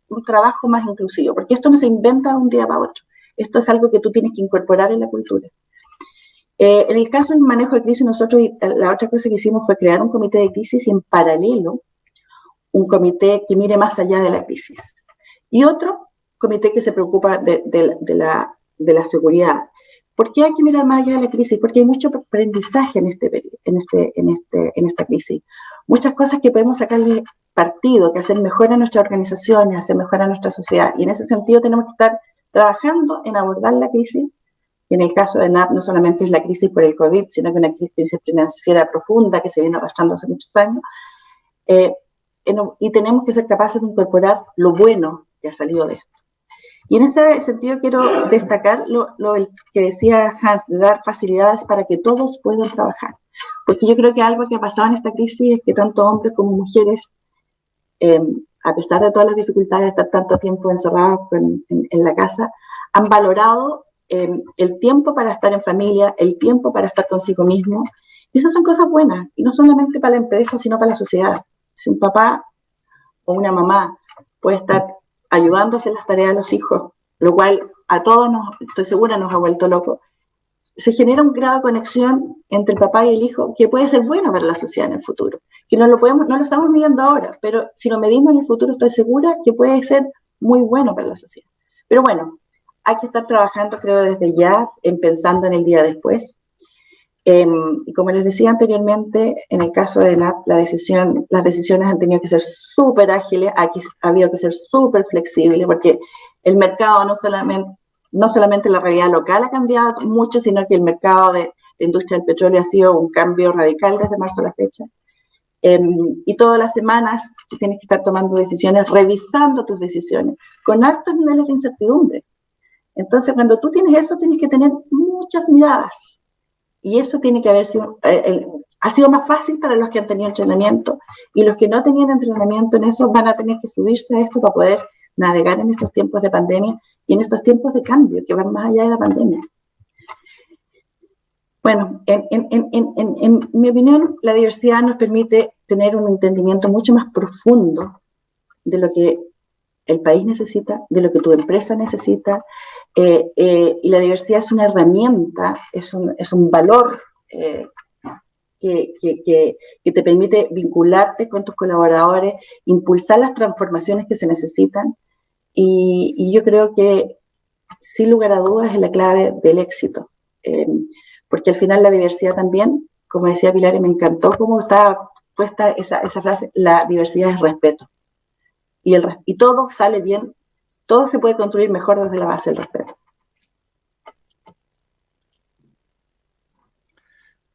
un trabajo más inclusivo, porque esto no se inventa de un día para otro. Esto es algo que tú tienes que incorporar en la cultura. En el caso del manejo de crisis, nosotros, la otra cosa que hicimos fue crear un comité de crisis y en paralelo un comité que mire más allá de la crisis. Y otro comité que se preocupa de la seguridad. ¿Por qué hay que mirar más allá de la crisis? Porque hay mucho aprendizaje en esta crisis. Muchas cosas que podemos sacarle partido, que hacen mejor a nuestras organizaciones, hacen mejor a nuestra sociedad. Y en ese sentido tenemos que estar trabajando en abordar la crisis. Y en el caso de NAP no solamente es la crisis por el COVID, sino que una crisis financiera profunda que se viene arrastrando hace muchos años. Y tenemos que ser capaces de incorporar lo bueno que ha salido de esto. Y en ese sentido quiero destacar lo que decía Hans, de dar facilidades para que todos puedan trabajar. Porque yo creo que algo que ha pasado en esta crisis es que tanto hombres como mujeres, a pesar de todas las dificultades de estar tanto tiempo encerrados en la casa, han valorado el tiempo para estar en familia, el tiempo para estar consigo mismo. Y esas son cosas buenas, y no solamente para la empresa, sino para la sociedad. Si un papá o una mamá puede estar ayudando a hacer las tareas de los hijos, lo cual a todos, estoy segura, nos ha vuelto locos, se genera un grado de conexión entre el papá y el hijo que puede ser bueno para la sociedad en el futuro, que no lo estamos midiendo ahora, pero si lo medimos en el futuro estoy segura que puede ser muy bueno para la sociedad. Pero bueno, hay que estar trabajando, creo, desde ya, pensando en el día después. Y como les decía anteriormente, en el caso de NAP, las decisiones han tenido que ser súper ágiles, ha habido que ser súper flexibles, porque el mercado no solamente la realidad local ha cambiado mucho, sino que el mercado de la industria del petróleo ha sido un cambio radical desde marzo a la fecha. Y todas las semanas tú tienes que estar tomando decisiones, revisando tus decisiones, con altos niveles de incertidumbre. Entonces, cuando tú tienes eso, tienes que tener muchas miradas. Y eso tiene que haber sido, ha sido más fácil para los que han tenido entrenamiento, y los que no tenían entrenamiento en eso van a tener que subirse a esto para poder navegar en estos tiempos de pandemia y en estos tiempos de cambio que van más allá de la pandemia. Bueno, en mi opinión, la diversidad nos permite tener un entendimiento mucho más profundo de lo que el país necesita, de lo que tu empresa necesita, y la diversidad es una herramienta, es un valor que te permite vincularte con tus colaboradores, impulsar las transformaciones que se necesitan, y yo creo que sin lugar a dudas es la clave del éxito, porque al final la diversidad también, como decía Pilar, y me encantó cómo estaba puesta esa frase, la diversidad es respeto. Y todo sale bien, todo se puede construir mejor desde la base del respeto.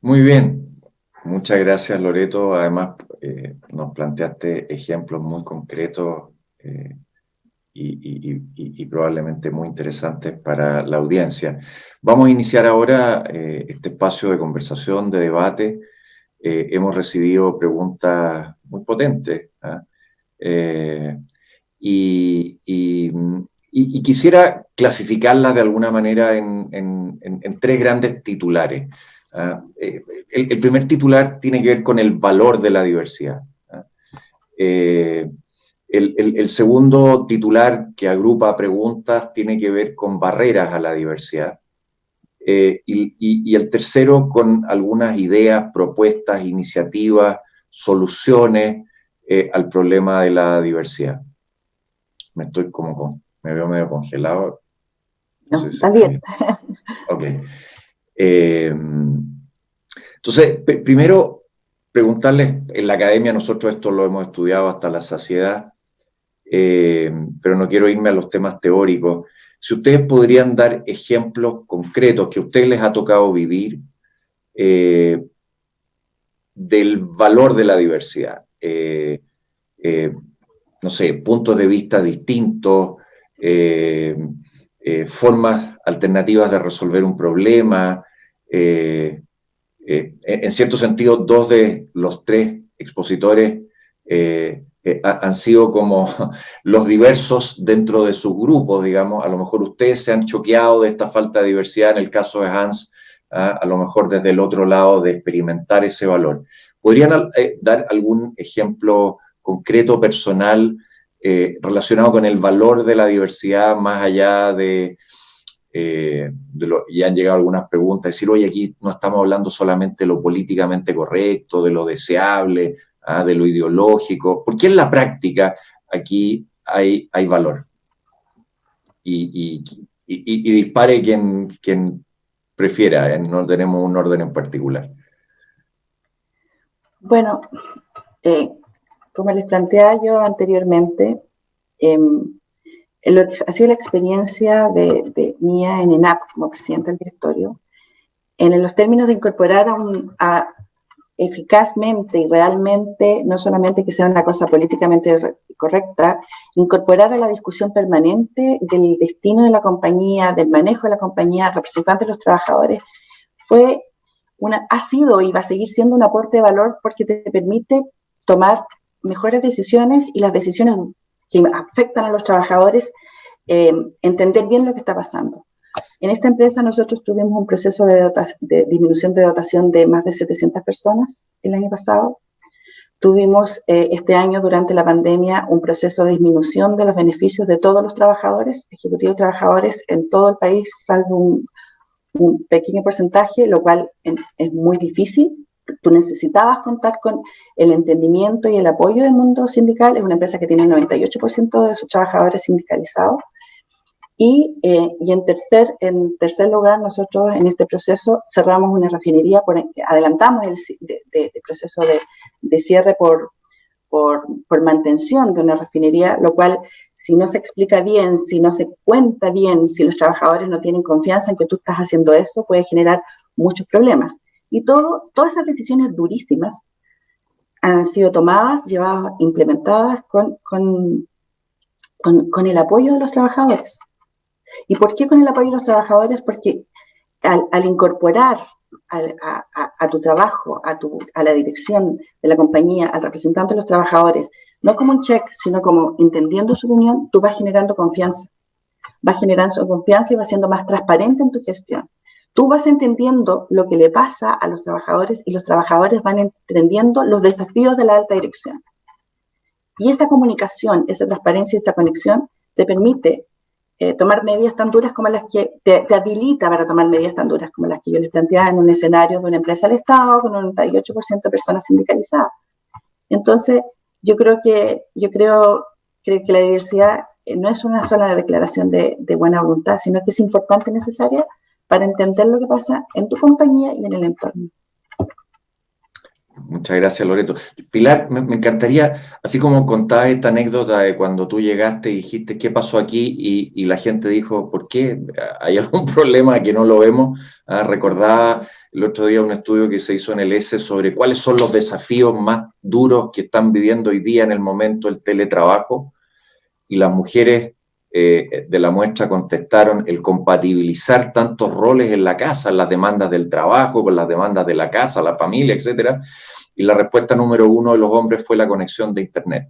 Muy bien, muchas gracias Loreto. Además, nos planteaste ejemplos muy concretos y probablemente muy interesantes para la audiencia. Vamos a iniciar ahora este espacio de conversación, de debate. Hemos recibido preguntas muy potentes, ¿eh? Y quisiera clasificarlas de alguna manera en tres grandes titulares. El primer titular tiene que ver con el valor de la diversidad. El segundo titular, que agrupa preguntas, tiene que ver con barreras a la diversidad. Y el tercero con algunas ideas, propuestas, iniciativas, soluciones al problema de la diversidad. Me veo medio congelado. No, está bien. Ok. Entonces, primero, preguntarles, en la academia nosotros esto lo hemos estudiado hasta la saciedad, pero no quiero irme a los temas teóricos. Si ustedes podrían dar ejemplos concretos que a ustedes les ha tocado vivir del valor de la diversidad. No sé, puntos de vista distintos, formas alternativas de resolver un problema. En cierto sentido, dos de los tres expositores han sido como los diversos dentro de sus grupos, digamos. A lo mejor ustedes se han choqueado de esta falta de diversidad en el caso de Hans, a lo mejor desde el otro lado de experimentar ese valor. ¿Podrían dar algún ejemplo concreto, personal, relacionado con el valor de la diversidad, más allá y han llegado algunas preguntas, decir, oye, aquí no estamos hablando solamente de lo políticamente correcto, de lo deseable, de lo ideológico, porque en la práctica aquí hay valor. Y dispare quien prefiera, no tenemos un orden en particular. Bueno, como les planteaba yo anteriormente, lo que ha sido la experiencia mía en ENAP como presidenta del directorio, en los términos de incorporar eficazmente y realmente, no solamente que sea una cosa políticamente correcta, incorporar a la discusión permanente del destino de la compañía, del manejo de la compañía, representantes de los trabajadores, ha sido y va a seguir siendo un aporte de valor porque te permite tomar mejores decisiones y las decisiones que afectan a los trabajadores, entender bien lo que está pasando. En esta empresa nosotros tuvimos un proceso de disminución de dotación de más de 700 personas el año pasado. Tuvimos este año, durante la pandemia, un proceso de disminución de los beneficios de todos los trabajadores, ejecutivos y trabajadores en todo el país, salvo un pequeño porcentaje, lo cual es muy difícil. Tú necesitabas contar con el entendimiento y el apoyo del mundo sindical. Es una empresa que tiene el 98% de sus trabajadores sindicalizados. Y en tercer lugar, nosotros en este proceso cerramos una refinería, adelantamos el proceso de cierre por mantención de una refinería, lo cual, si no se explica bien, si no se cuenta bien, si los trabajadores no tienen confianza en que tú estás haciendo eso, puede generar muchos problemas. Y todas esas decisiones durísimas han sido tomadas, llevadas, implementadas con el apoyo de los trabajadores. ¿Y por qué con el apoyo de los trabajadores? Porque al incorporar a tu trabajo, a la dirección de la compañía, al representante de los trabajadores, no como un check, sino como entendiendo su opinión, tú vas generando confianza. Vas generando confianza y vas siendo más transparente en tu gestión. Tú vas entendiendo lo que le pasa a los trabajadores y los trabajadores van entendiendo los desafíos de la alta dirección. Y esa comunicación, esa transparencia y esa conexión te permite tomar medidas tan duras como las que te habilita para tomar medidas tan duras como las que yo les planteaba en un escenario de una empresa del Estado con un 98% de personas sindicalizadas. Entonces, yo creo que la diversidad no es una sola declaración de buena voluntad, sino que es importante y necesaria para entender lo que pasa en tu compañía y en el entorno. Muchas gracias, Loreto. Pilar, me encantaría, así como contabas esta anécdota de cuando tú llegaste y dijiste qué pasó aquí y la gente dijo, ¿por qué? ¿Hay algún problema que no lo vemos? Recordaba el otro día un estudio que se hizo en el ESE sobre cuáles son los desafíos más duros que están viviendo hoy día en el momento del teletrabajo, y las mujeres de la muestra contestaron el compatibilizar tantos roles en la casa, las demandas del trabajo con las demandas de la casa, la familia, etc. Y la respuesta número 1 de los hombres fue la conexión de Internet.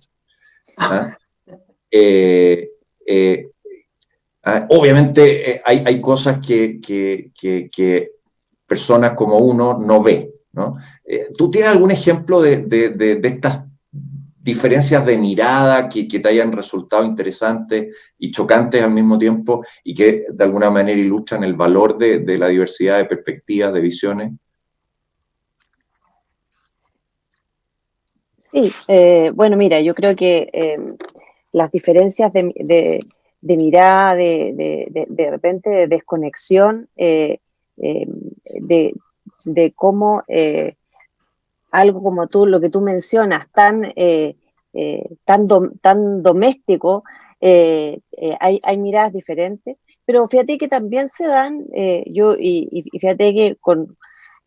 Obviamente hay cosas que personas como uno no ve, ¿no? ¿Tú tienes algún ejemplo de estas diferencias de mirada que te hayan resultado interesantes y chocantes al mismo tiempo y que de alguna manera ilustran el valor de la diversidad de perspectivas, de visiones? Sí, bueno, mira, yo creo que las diferencias de mirada, de repente de desconexión, de cómo algo como lo que tú mencionas, tan doméstico, hay miradas diferentes, pero fíjate que también se dan, y fíjate que con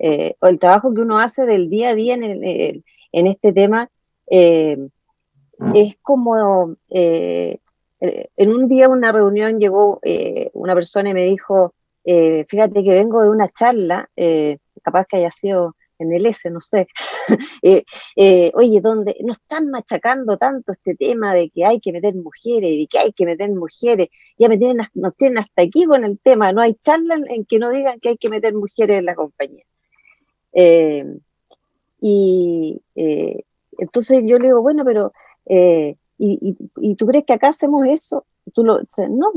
el trabajo que uno hace del día a día en este tema, es como, en un día una reunión llegó una persona y me dijo, fíjate que vengo de una charla, capaz que haya sido en el S, no sé, oye, donde nos están machacando tanto este tema de que hay que meter mujeres, y de que hay que meter mujeres, ya nos tienen hasta aquí con el tema, no hay charla en que no digan que hay que meter mujeres en la compañía. Entonces yo le digo, bueno, pero, ¿y tú crees que acá hacemos eso? No,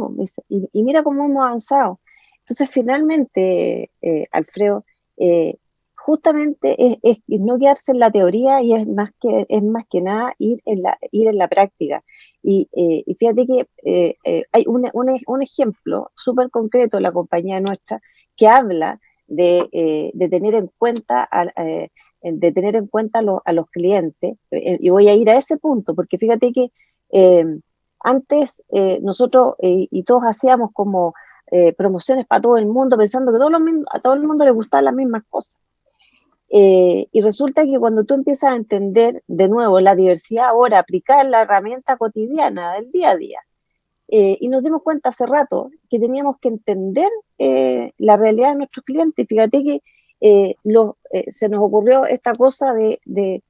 me dice, y mira cómo hemos avanzado. Entonces finalmente, Alfredo, justamente es no quedarse en la teoría, y es más que nada ir en la práctica. Y fíjate que hay un ejemplo súper concreto en la compañía nuestra que habla de tener en cuenta a los clientes, y voy a ir a ese punto, porque fíjate que antes nosotros y todos hacíamos como promociones para todo el mundo, pensando que a todo el mundo le gustaban las mismas cosas. Y resulta que cuando tú empiezas a entender de nuevo la diversidad ahora, aplicar la herramienta cotidiana del día a día, y nos dimos cuenta hace rato que teníamos que entender la realidad de nuestros clientes. Fíjate que se nos ocurrió esta cosa de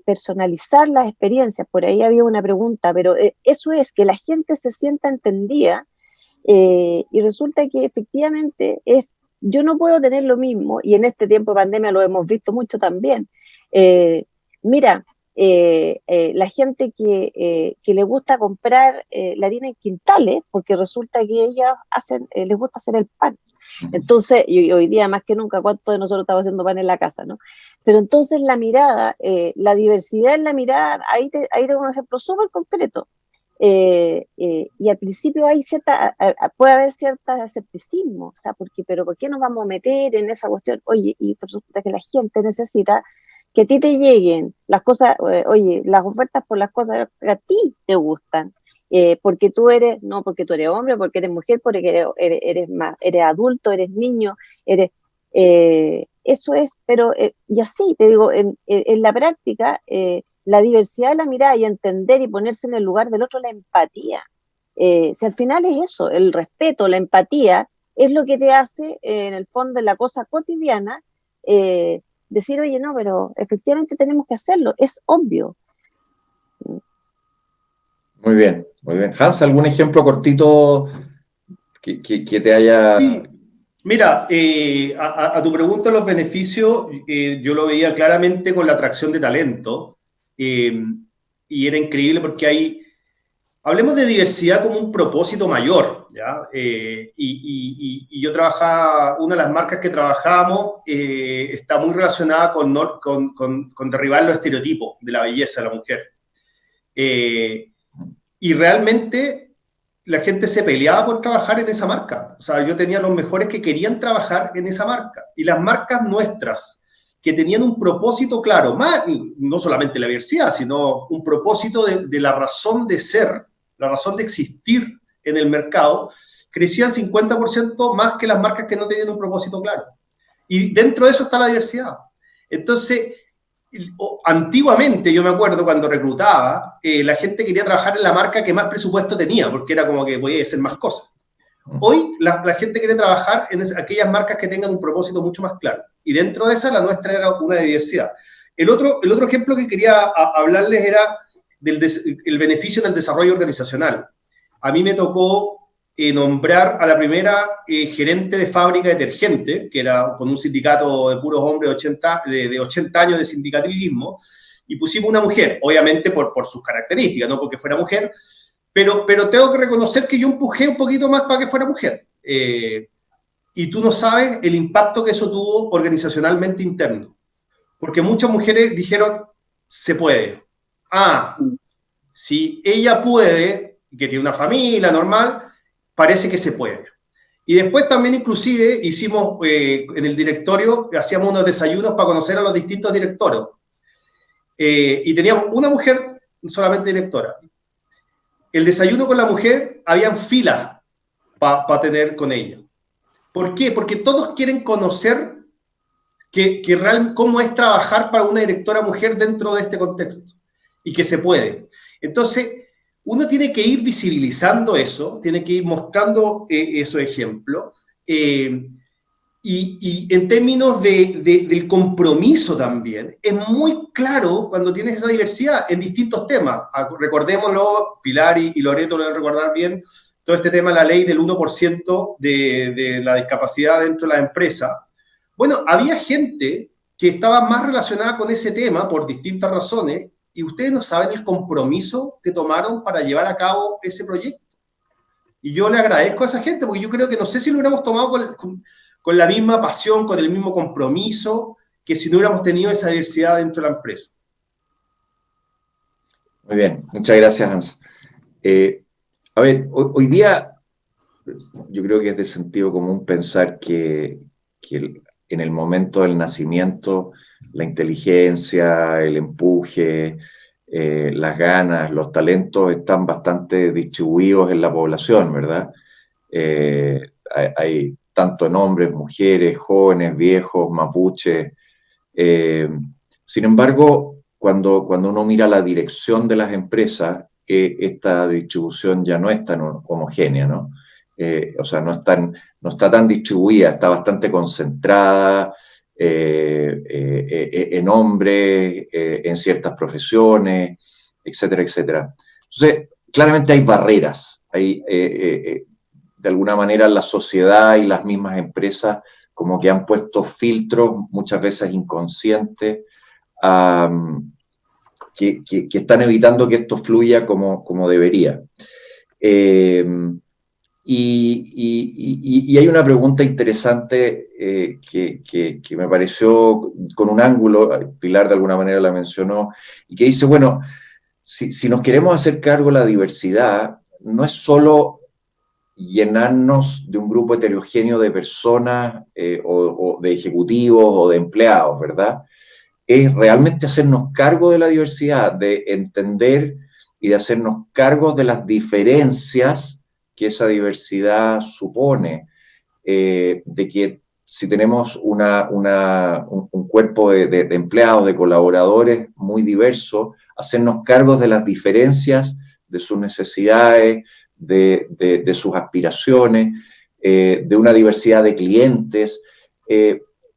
personalizar las experiencias. Por ahí había una pregunta, pero eso es, que la gente se sienta entendida, y resulta que efectivamente yo no puedo tener lo mismo, y en este tiempo de pandemia lo hemos visto mucho también. Mira, la gente que le gusta comprar la harina en quintales, porque resulta que ellas les gusta hacer el pan. Entonces, y hoy día más que nunca, ¿cuántos de nosotros estamos haciendo pan en la casa, no? Pero entonces la mirada, la diversidad en la mirada, ahí tengo un ejemplo súper concreto. Y al principio puede haber cierto escepticismo, o sea, pero ¿por qué nos vamos a meter en esa cuestión? Oye, y resulta que la gente necesita que a ti te lleguen las cosas, oye, las ofertas por las cosas que a ti te gustan, porque tú eres hombre, porque eres mujer, porque eres adulto, eres niño, eso es, pero, y así, te digo, en la práctica, la diversidad de la mirada y entender y ponerse en el lugar del otro, la empatía. Si al final es eso, el respeto, la empatía, es lo que te hace, en el fondo, en la cosa cotidiana, decir, oye, no, pero efectivamente tenemos que hacerlo, es obvio. Muy bien, muy bien. Hans, ¿algún ejemplo cortito que te haya... Sí. Mira, a tu pregunta, los beneficios, yo lo veía claramente con la atracción de talento, y era increíble porque hablemos de diversidad como un propósito mayor, ¿ya? Y yo trabajaba, una de las marcas que trabajábamos está muy relacionada con derribar los estereotipos de la belleza de la mujer. Y realmente la gente se peleaba por trabajar en esa marca. O sea, yo tenía los mejores que querían trabajar en esa marca. Y las marcas nuestras, que tenían un propósito claro, más, no solamente la diversidad, sino un propósito de la razón de ser, la razón de existir en el mercado, crecían 50% más que las marcas que no tenían un propósito claro. Y dentro de eso está la diversidad. Entonces, antiguamente, yo me acuerdo cuando reclutaba, la gente quería trabajar en la marca que más presupuesto tenía, porque era como que podía hacer más cosas. Hoy la gente quiere trabajar en aquellas marcas que tengan un propósito mucho más claro. Y dentro de esa, la nuestra era una de diversidad. El otro ejemplo que quería hablarles era el beneficio en el desarrollo organizacional. A mí me tocó nombrar a la primera gerente de fábrica de detergente, que era con un sindicato de puros hombres de 80 años de sindicalismo, y pusimos una mujer, obviamente por sus características, no porque fuera mujer, pero tengo que reconocer que yo empujé un poquito más para que fuera mujer. Y tú no sabes el impacto que eso tuvo organizacionalmente interno. Porque muchas mujeres dijeron, se puede. Si ella puede, que tiene una familia normal, parece que se puede. Y después también inclusive hicimos, en el directorio, hacíamos unos desayunos para conocer a los distintos directores. Y teníamos una mujer solamente directora. El desayuno con la mujer, habían filas para tener con ella. ¿Por qué? Porque todos quieren conocer cómo es trabajar para una directora mujer dentro de este contexto. Y que se puede. Entonces, uno tiene que ir visibilizando eso, tiene que ir mostrando esos ejemplos. Y en términos del compromiso también, es muy claro cuando tienes esa diversidad en distintos temas. Recordémoslo, Pilar y Loreto lo deben recordar bien, todo este tema de la ley del 1% de la discapacidad dentro de la empresa. Bueno, había gente que estaba más relacionada con ese tema por distintas razones, y ustedes no saben el compromiso que tomaron para llevar a cabo ese proyecto. Y yo le agradezco a esa gente, porque yo creo que no sé si lo hubiéramos tomado con la misma pasión, con el mismo compromiso, que si no hubiéramos tenido esa diversidad dentro de la empresa. Muy bien, muchas gracias, Hans. A ver, hoy día yo creo que es de sentido común pensar que en el momento del nacimiento la inteligencia, el empuje, las ganas, los talentos están bastante distribuidos en la población, ¿verdad? Hay tanto en hombres, mujeres, jóvenes, viejos, mapuches. Sin embargo, cuando uno mira la dirección de las empresas, esta distribución ya no es tan homogénea, ¿no? O sea, no está tan distribuida, está bastante concentrada en hombres, en ciertas profesiones, etcétera, etcétera. Entonces, claramente hay barreras. De alguna manera, la sociedad y las mismas empresas como que han puesto filtros, muchas veces inconscientes, que están evitando que esto fluya como debería. Y hay una pregunta interesante que me pareció con un ángulo, Pilar de alguna manera la mencionó, y que dice, bueno, si nos queremos hacer cargo de la diversidad, no es solo llenarnos de un grupo heterogéneo de personas o de ejecutivos o de empleados, ¿verdad? Es realmente hacernos cargo de la diversidad, de entender y de hacernos cargo de las diferencias que esa diversidad supone, de que si tenemos un cuerpo de empleados, de colaboradores muy diverso, hacernos cargo de las diferencias, de sus necesidades, de sus aspiraciones, de una diversidad de clientes.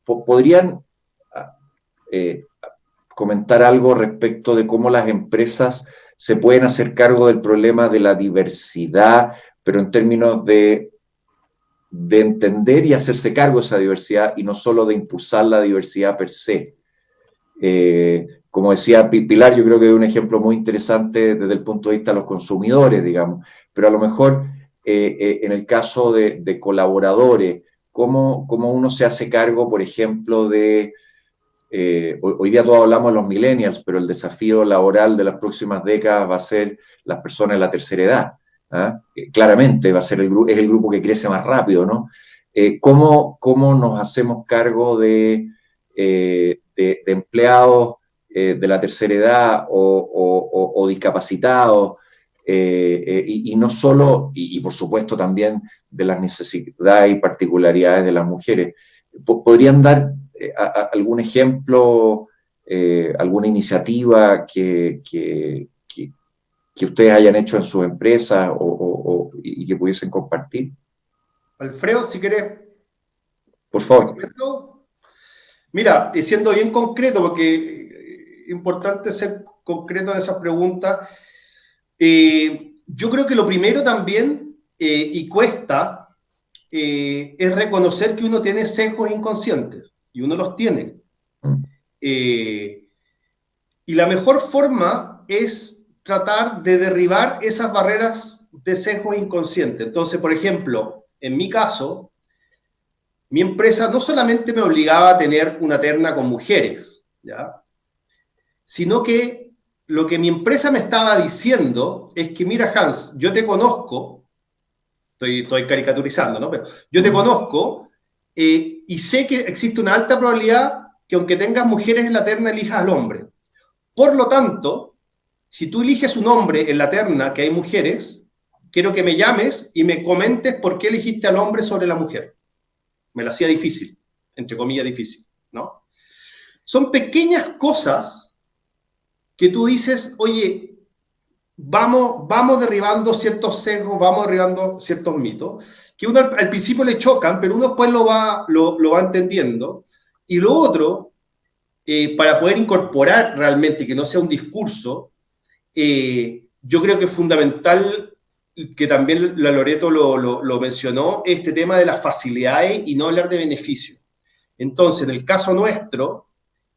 ¿Podrían comentar algo respecto de cómo las empresas se pueden hacer cargo del problema de la diversidad, pero en términos de entender y hacerse cargo de esa diversidad y no solo de impulsar la diversidad per se? Como decía Pilar, yo creo que es un ejemplo muy interesante desde el punto de vista de los consumidores, digamos, pero a lo mejor en el caso de colaboradores, ¿cómo uno se hace cargo, por ejemplo, de... hoy día todos hablamos de los millennials, pero el desafío laboral de las próximas décadas va a ser las personas de la tercera edad. Claramente va a ser es el grupo que crece más rápido, ¿no? ¿Cómo nos hacemos cargo de de empleados de la tercera edad o discapacitados, y no solo, y por supuesto también de las necesidades y particularidades de las mujeres. ¿Podrían dar algún ejemplo, alguna iniciativa que ustedes hayan hecho en sus empresas y que pudiesen compartir? Alfredo, si querés. Por favor. Mira, siendo bien concreto, porque es importante ser concreto en esas preguntas, yo creo que lo primero también, y cuesta, es reconocer que uno tiene sesgos inconscientes, y uno los tiene. Y la mejor forma es tratar de derribar esas barreras de sesgos inconscientes. Entonces, por ejemplo, en mi caso, mi empresa no solamente me obligaba a tener una terna con mujeres, ¿ya?, sino que lo que mi empresa me estaba diciendo es que, mira, Hans, yo te conozco, estoy caricaturizando, ¿no? Pero yo te conozco y sé que existe una alta probabilidad que aunque tengas mujeres en la terna, elijas al hombre. Por lo tanto, si tú eliges un hombre en la terna que hay mujeres, quiero que me llames y me comentes por qué elegiste al hombre sobre la mujer. Me lo hacía difícil, entre comillas difícil, ¿no? Son pequeñas cosas que tú dices, oye, vamos derribando ciertos sesgos, vamos derribando ciertos mitos, que uno al principio le chocan, pero uno después lo va entendiendo. Y lo otro, para poder incorporar realmente, que no sea un discurso, yo creo que es fundamental, que también la Loreto lo mencionó, este tema de las facilidades y no hablar de beneficios. Entonces, en el caso nuestro,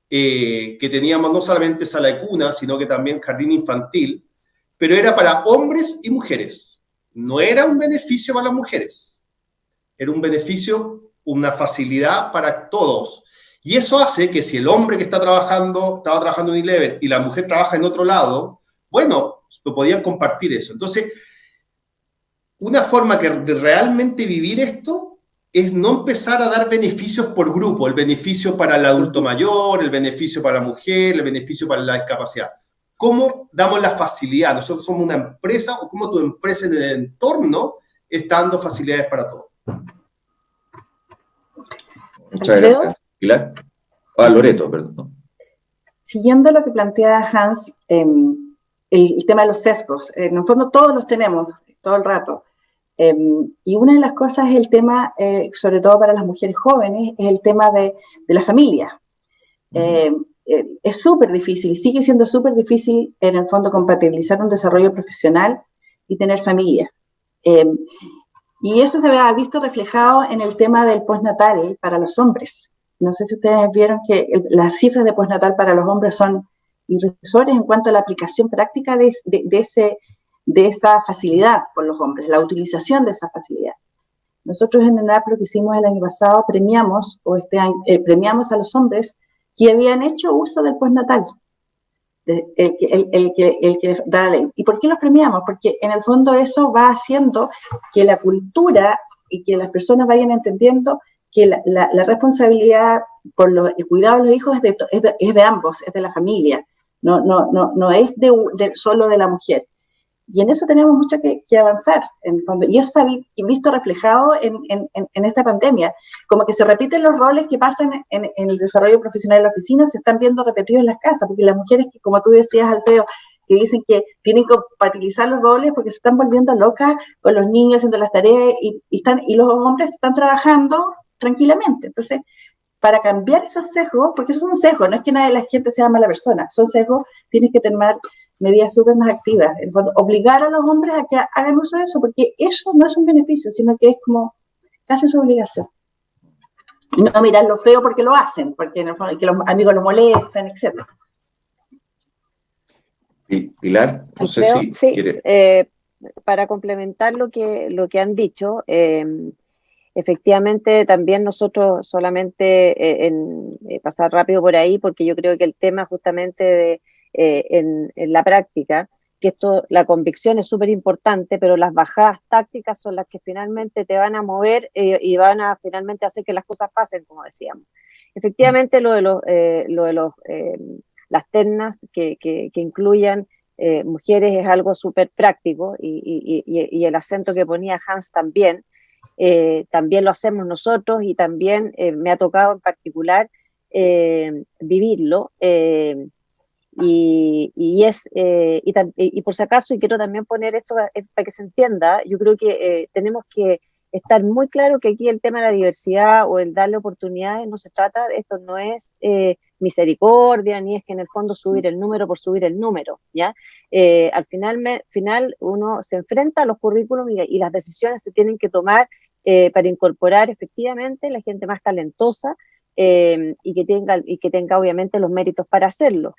que teníamos no solamente sala de cuna, sino que también jardín infantil, pero era para hombres y mujeres. No era un beneficio para las mujeres, era un beneficio, una facilidad para todos. Y eso hace que si el hombre que estaba trabajando en Unilever y la mujer trabaja en otro lado, bueno, lo podían compartir eso. Entonces, una forma de realmente vivir esto es no empezar a dar beneficios por grupo, el beneficio para el adulto mayor, el beneficio para la mujer, el beneficio para la discapacidad. ¿Cómo damos la facilidad? Nosotros somos una empresa, o cómo tu empresa en el entorno está dando facilidades para todos. Muchas gracias. Pilar. Loreto, perdón. Siguiendo lo que plantea Hans, el tema de los sesgos, en el fondo todos los tenemos todo el rato. Y una de las cosas es el tema, sobre todo para las mujeres jóvenes, es el tema de la familia. Es súper difícil, sigue siendo súper difícil en el fondo compatibilizar un desarrollo profesional y tener familia. Y eso se ha visto reflejado en el tema del postnatal para los hombres. No sé si ustedes vieron que las cifras de postnatal para los hombres son irrisorias en cuanto a la aplicación práctica de esa facilidad por los hombres, la utilización de esa facilidad. Nosotros en ENAP lo que hicimos el año pasado, premiamos a los hombres que habían hecho uso del postnatal, el que da la ley. ¿Y por qué los premiamos? Porque en el fondo eso va haciendo que la cultura y que las personas vayan entendiendo que la responsabilidad por el cuidado de los hijos es de ambos, es de la familia, no es solo de la mujer. Y en eso tenemos mucho que avanzar, en el fondo. Y eso se ha visto reflejado en esta pandemia. Como que se repiten los roles que pasan en el desarrollo profesional de la oficina, se están viendo repetidos en las casas, porque las mujeres que, como tú decías, Alfredo, que dicen que tienen que compatibilizar los roles porque se están volviendo locas con los niños haciendo las tareas y los hombres están trabajando tranquilamente. Entonces, para cambiar esos sesgos, porque esos son sesgos, no es que la gente sea mala persona, son sesgos, tienes que tomar medidas súper más activas, en el fondo, obligar a los hombres a que hagan uso de eso, porque eso no es un beneficio, sino que es como casi su obligación. Y no mirar lo feo porque lo hacen, porque en el fondo, que los amigos lo molestan, etc. Pilar, no sé si sí, quiere... para complementar lo que han dicho, efectivamente también nosotros solamente pasar rápido por ahí, porque yo creo que el tema justamente en la práctica, que la convicción es súper importante, pero las bajadas tácticas son las que finalmente te van a mover y van a finalmente hacer que las cosas pasen, como decíamos. efectivamente las ternas que incluyan mujeres es algo súper práctico y el acento que ponía Hans también lo hacemos nosotros y también me ha tocado en particular vivirlo y por si acaso, y quiero también poner esto para que se entienda, yo creo que tenemos que estar muy claro que aquí el tema de la diversidad o el darle oportunidades no se trata, esto no es misericordia, ni es que en el fondo subir el número por subir el número, ¿ya? Al final uno se enfrenta a los currículums y las decisiones se tienen que tomar para incorporar efectivamente la gente más talentosa y que tenga obviamente los méritos para hacerlo.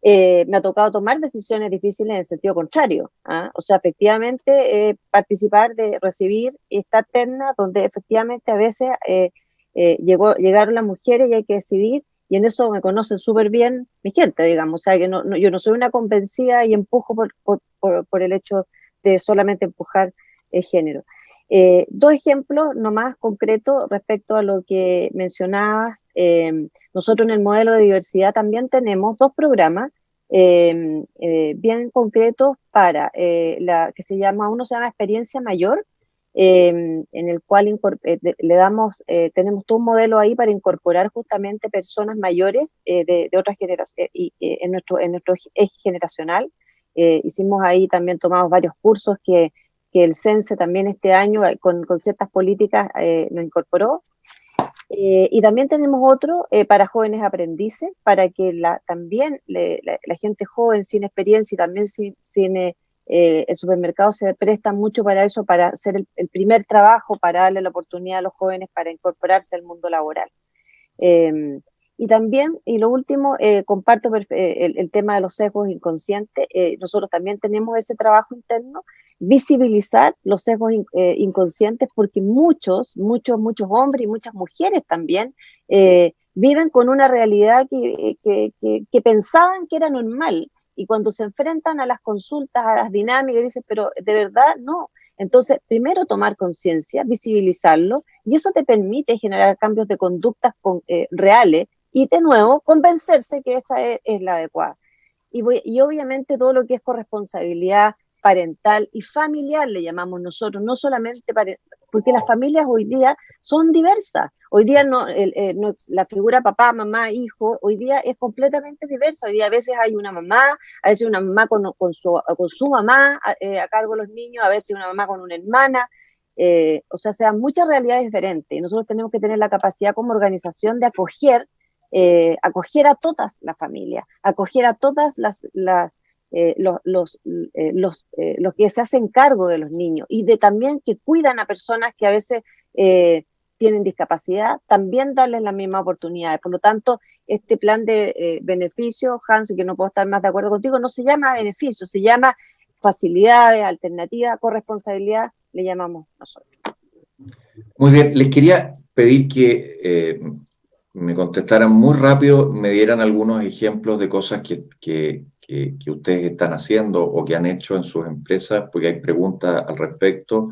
Me ha tocado tomar decisiones difíciles en el sentido contrario, ¿ah? O sea, efectivamente participar de recibir esta terna donde efectivamente a veces llegaron las mujeres y hay que decidir, y en eso me conocen súper bien mi gente, digamos, o sea, que yo no soy una convencida y empujo por el hecho de solamente empujar el género. Dos ejemplos nomás concretos respecto a lo que mencionabas. Nosotros en el modelo de diversidad también tenemos dos programas bien concretos para que se llama Experiencia Mayor, en el cual tenemos todo un modelo ahí para incorporar justamente personas mayores de otras generaciones en nuestro eje generacional. Hicimos ahí, también tomamos varios cursos que el CENSE también este año con ciertas políticas nos incorporó. Y también tenemos otro para jóvenes aprendices, para que también la gente joven sin experiencia y también sin el supermercado se presta mucho para eso, para hacer el primer trabajo, para darle la oportunidad a los jóvenes para incorporarse al mundo laboral. Y también, y lo último, comparto el tema de los sesgos inconscientes. Nosotros también tenemos ese trabajo interno, visibilizar los sesgos inconscientes, porque muchos hombres y muchas mujeres también viven con una realidad que pensaban que era normal, y cuando se enfrentan a las consultas, a las dinámicas, dicen, pero de verdad no. Entonces, primero tomar conciencia, visibilizarlo, y eso te permite generar cambios de conductas reales, y de nuevo, convencerse que esa es la adecuada. Y obviamente todo lo que es corresponsabilidad parental y familiar, le llamamos nosotros, no solamente porque las familias hoy día son diversas. Hoy día no, la figura papá, mamá, hijo, hoy día es completamente diversa. Hoy día a veces hay una mamá, a veces una mamá con su mamá a cargo de los niños, a veces una mamá con una hermana. O sea, se dan muchas realidades diferentes. Y nosotros tenemos que tener la capacidad como organización de acoger a todas las familias, acoger a todas los que se hacen cargo de los niños, y de también que cuidan a personas que a veces tienen discapacidad, también darles las mismas oportunidades. Por lo tanto, este plan de beneficio, Hans, que no puedo estar más de acuerdo contigo, no se llama beneficio, se llama facilidades, alternativas, corresponsabilidad, le llamamos nosotros. Muy bien, les quería pedir que me contestaran muy rápido, me dieran algunos ejemplos de cosas que ustedes están haciendo o que han hecho en sus empresas, porque hay preguntas al respecto.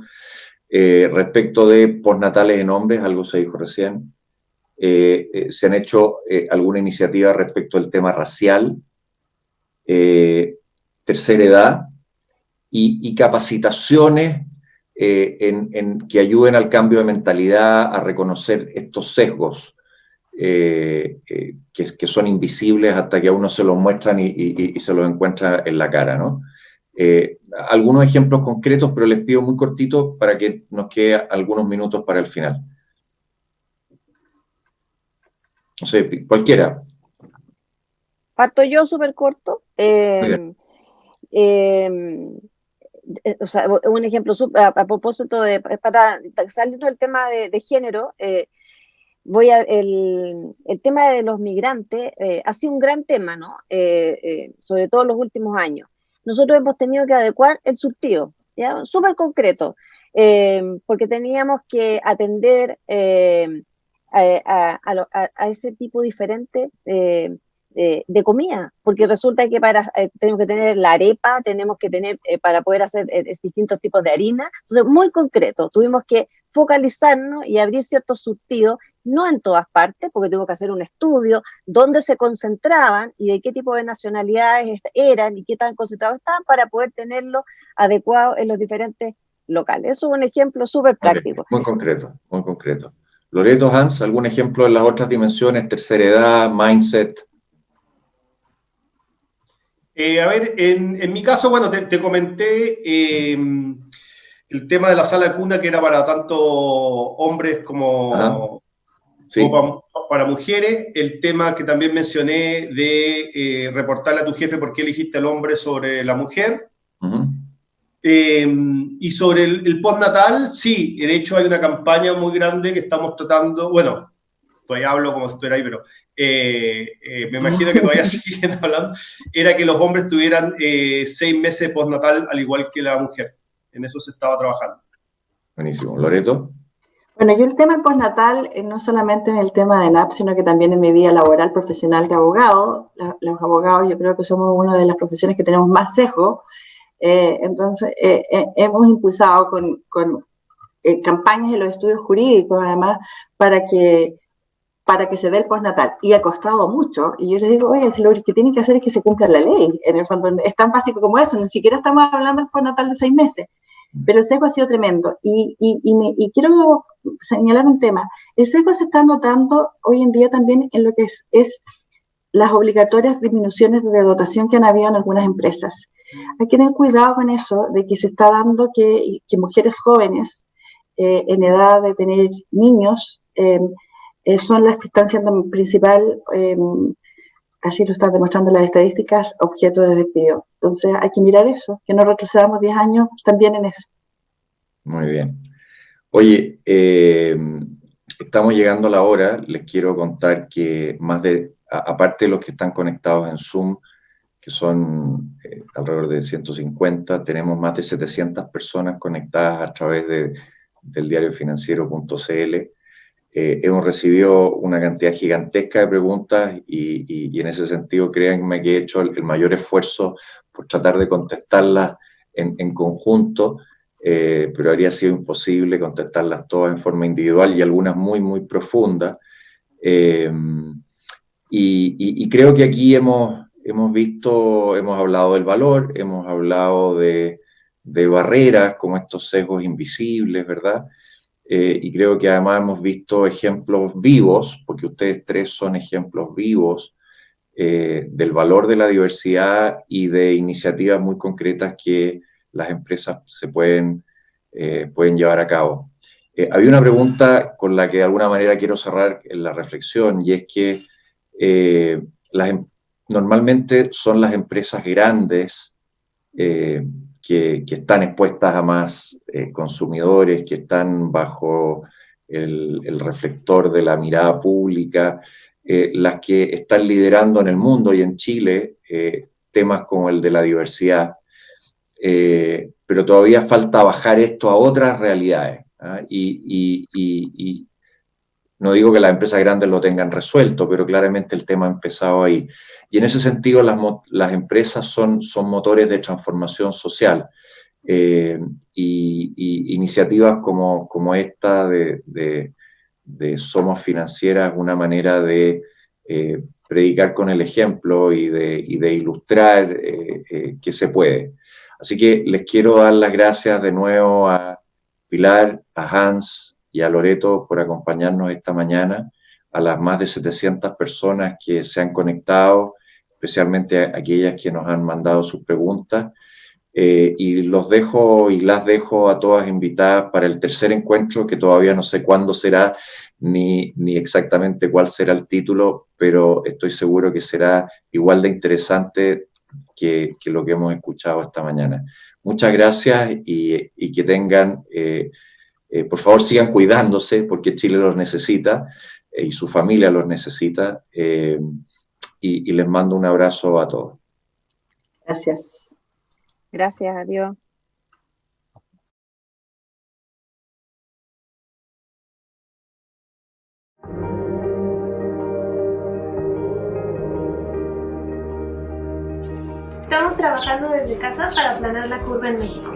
Respecto de postnatales en hombres, algo se dijo recién. ¿Se han hecho alguna iniciativa respecto al tema racial, tercera edad y capacitaciones que ayuden al cambio de mentalidad, a reconocer estos sesgos que son invisibles hasta que a uno se los muestran y se los encuentra en la cara, ¿no? Algunos ejemplos concretos, pero les pido muy cortito para que nos quede algunos minutos para el final. No sé, cualquiera. Parto yo súper corto. O sea, un ejemplo a propósito para saliendo del tema de género, el tema de los migrantes ha sido un gran tema, ¿no? Sobre todo en los últimos años. Nosotros hemos tenido que adecuar el surtido, ¿ya? Súper concreto, porque teníamos que atender a ese tipo diferente de comida, porque resulta que tenemos que tener la arepa, tenemos que tener para poder hacer distintos tipos de harina. Entonces, muy concreto, tuvimos que focalizarnos y abrir ciertos surtidos no en todas partes, porque tuvo que hacer un estudio, dónde se concentraban y de qué tipo de nacionalidades eran y qué tan concentrados estaban para poder tenerlo adecuado en los diferentes locales. Eso es un ejemplo súper práctico. Muy concreto, muy concreto. Loreto, Hans, ¿algún ejemplo de las otras dimensiones? Tercera edad, mindset. A ver, en mi caso, bueno, te comenté el tema de la sala cuna, que era para tanto hombres como, sí, como para mujeres. El tema que también mencioné de reportarle a tu jefe por qué elegiste al hombre sobre la mujer. Y sobre el postnatal, sí, de hecho hay una campaña muy grande que estamos tratando, bueno, todavía hablo como si estuviera ahí, pero me imagino que todavía siguen hablando, era que los hombres tuvieran 6 meses postnatal al igual que la mujer. En eso se estaba trabajando. Buenísimo. ¿Loreto? Bueno, yo el tema del postnatal, no solamente en el tema de NAP, sino que también en mi vida laboral profesional de abogado. Los abogados yo creo que somos una de las profesiones que tenemos más sesgo. Entonces, hemos impulsado con campañas en los estudios jurídicos, además, para que se dé el postnatal. Y ha costado mucho. Y yo les digo, oye, si lo que tienen que hacer es que se cumpla la ley. En el fondo, es tan básico como eso. Ni siquiera estamos hablando del postnatal de 6 meses. Pero el sesgo ha sido tremendo. Y quiero señalar un tema. El sesgo se está notando hoy en día también en lo que es las obligatorias disminuciones de dotación que han habido en algunas empresas. Hay que tener cuidado con eso, de que se está dando que mujeres jóvenes en edad de tener niños son las que están siendo principal, así lo están demostrando las estadísticas, objeto de despido. Entonces hay que mirar eso, que no retrocedamos 10 años también en eso. Muy bien. Oye, estamos llegando a la hora. Les quiero contar que aparte de los que están conectados en Zoom, que son alrededor de 150, tenemos más de 700 personas conectadas a través del diariofinanciero.cl. Hemos recibido una cantidad gigantesca de preguntas y en ese sentido créanme que he hecho el mayor esfuerzo por tratar de contestarlas en conjunto, pero habría sido imposible contestarlas todas en forma individual y algunas muy, muy profundas. Y creo que aquí hemos hablado del valor, hemos hablado de barreras como estos sesgos invisibles, ¿verdad? Y creo que además hemos visto ejemplos vivos, porque ustedes tres son ejemplos vivos del valor de la diversidad y de iniciativas muy concretas que las empresas pueden llevar a cabo. Había una pregunta con la que de alguna manera quiero cerrar la reflexión, y es que normalmente son las empresas grandes que están expuestas a más consumidores, que están bajo el reflector de la mirada pública, las que están liderando en el mundo y en Chile temas como el de la diversidad. Pero todavía falta bajar esto a otras realidades, ¿eh? Y no digo que las empresas grandes lo tengan resuelto, pero claramente el tema ha empezado ahí. Y en ese sentido las empresas son motores de transformación social. Y iniciativas como esta de Somos Financieras, una manera de predicar con el ejemplo y de ilustrar que se puede. Así que les quiero dar las gracias de nuevo a Pilar, a Hans y a Loreto por acompañarnos esta mañana, a las más de 700 personas que se han conectado, especialmente a aquellas que nos han mandado sus preguntas. Y las dejo a todas invitadas para el tercer encuentro, que todavía no sé cuándo será, ni exactamente cuál será el título, pero estoy seguro que será igual de interesante que lo que hemos escuchado esta mañana. Muchas gracias y que tengan, por favor sigan cuidándose, porque Chile los necesita y su familia los necesita, y les mando un abrazo a todos. Gracias. Gracias, adiós. Estamos trabajando desde casa para aplanar la curva en México.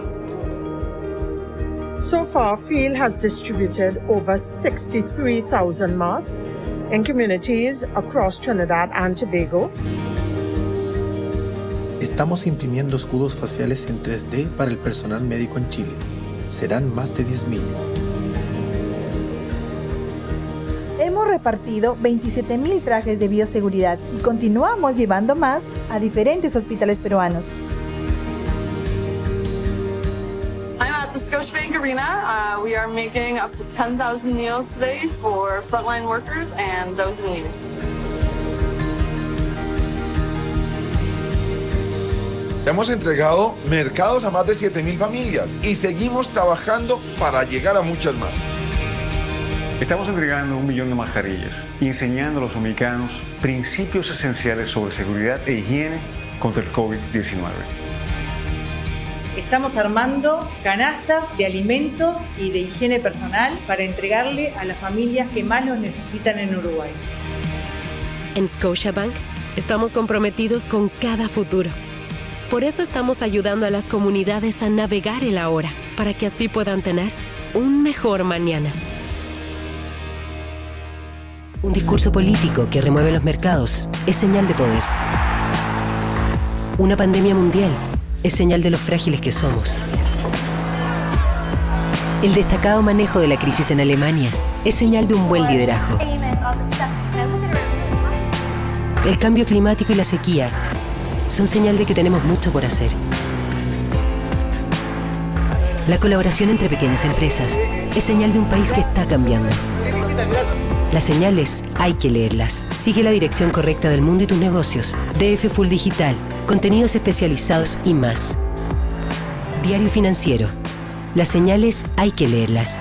So far, Field has distributed over 63,000 masks in communities across Trinidad and Tobago. Estamos imprimiendo escudos faciales en 3D para el personal médico en Chile. Serán más de 10.000. Hemos repartido 27.000 trajes de bioseguridad y continuamos llevando más a diferentes hospitales peruanos. I'm at the Scotiabank Arena. We are making up to 10,000 meals today for frontline workers and those in need. Hemos entregado mercados a más de 7.000 familias y seguimos trabajando para llegar a muchas más. Estamos entregando 1 millón de mascarillas y enseñando a los dominicanos principios esenciales sobre seguridad e higiene contra el COVID-19. Estamos armando canastas de alimentos y de higiene personal para entregarle a las familias que más los necesitan en Uruguay. En Scotiabank estamos comprometidos con cada futuro. Por eso estamos ayudando a las comunidades a navegar el ahora, para que así puedan tener un mejor mañana. Un discurso político que remueve los mercados es señal de poder. Una pandemia mundial es señal de lo frágiles que somos. El destacado manejo de la crisis en Alemania es señal de un buen liderazgo. El cambio climático y la sequía son señal de que tenemos mucho por hacer. La colaboración entre pequeñas empresas es señal de un país que está cambiando. Las señales hay que leerlas. Sigue la dirección correcta del mundo y tus negocios. DF Full Digital, contenidos especializados y más. Diario Financiero. Las señales hay que leerlas.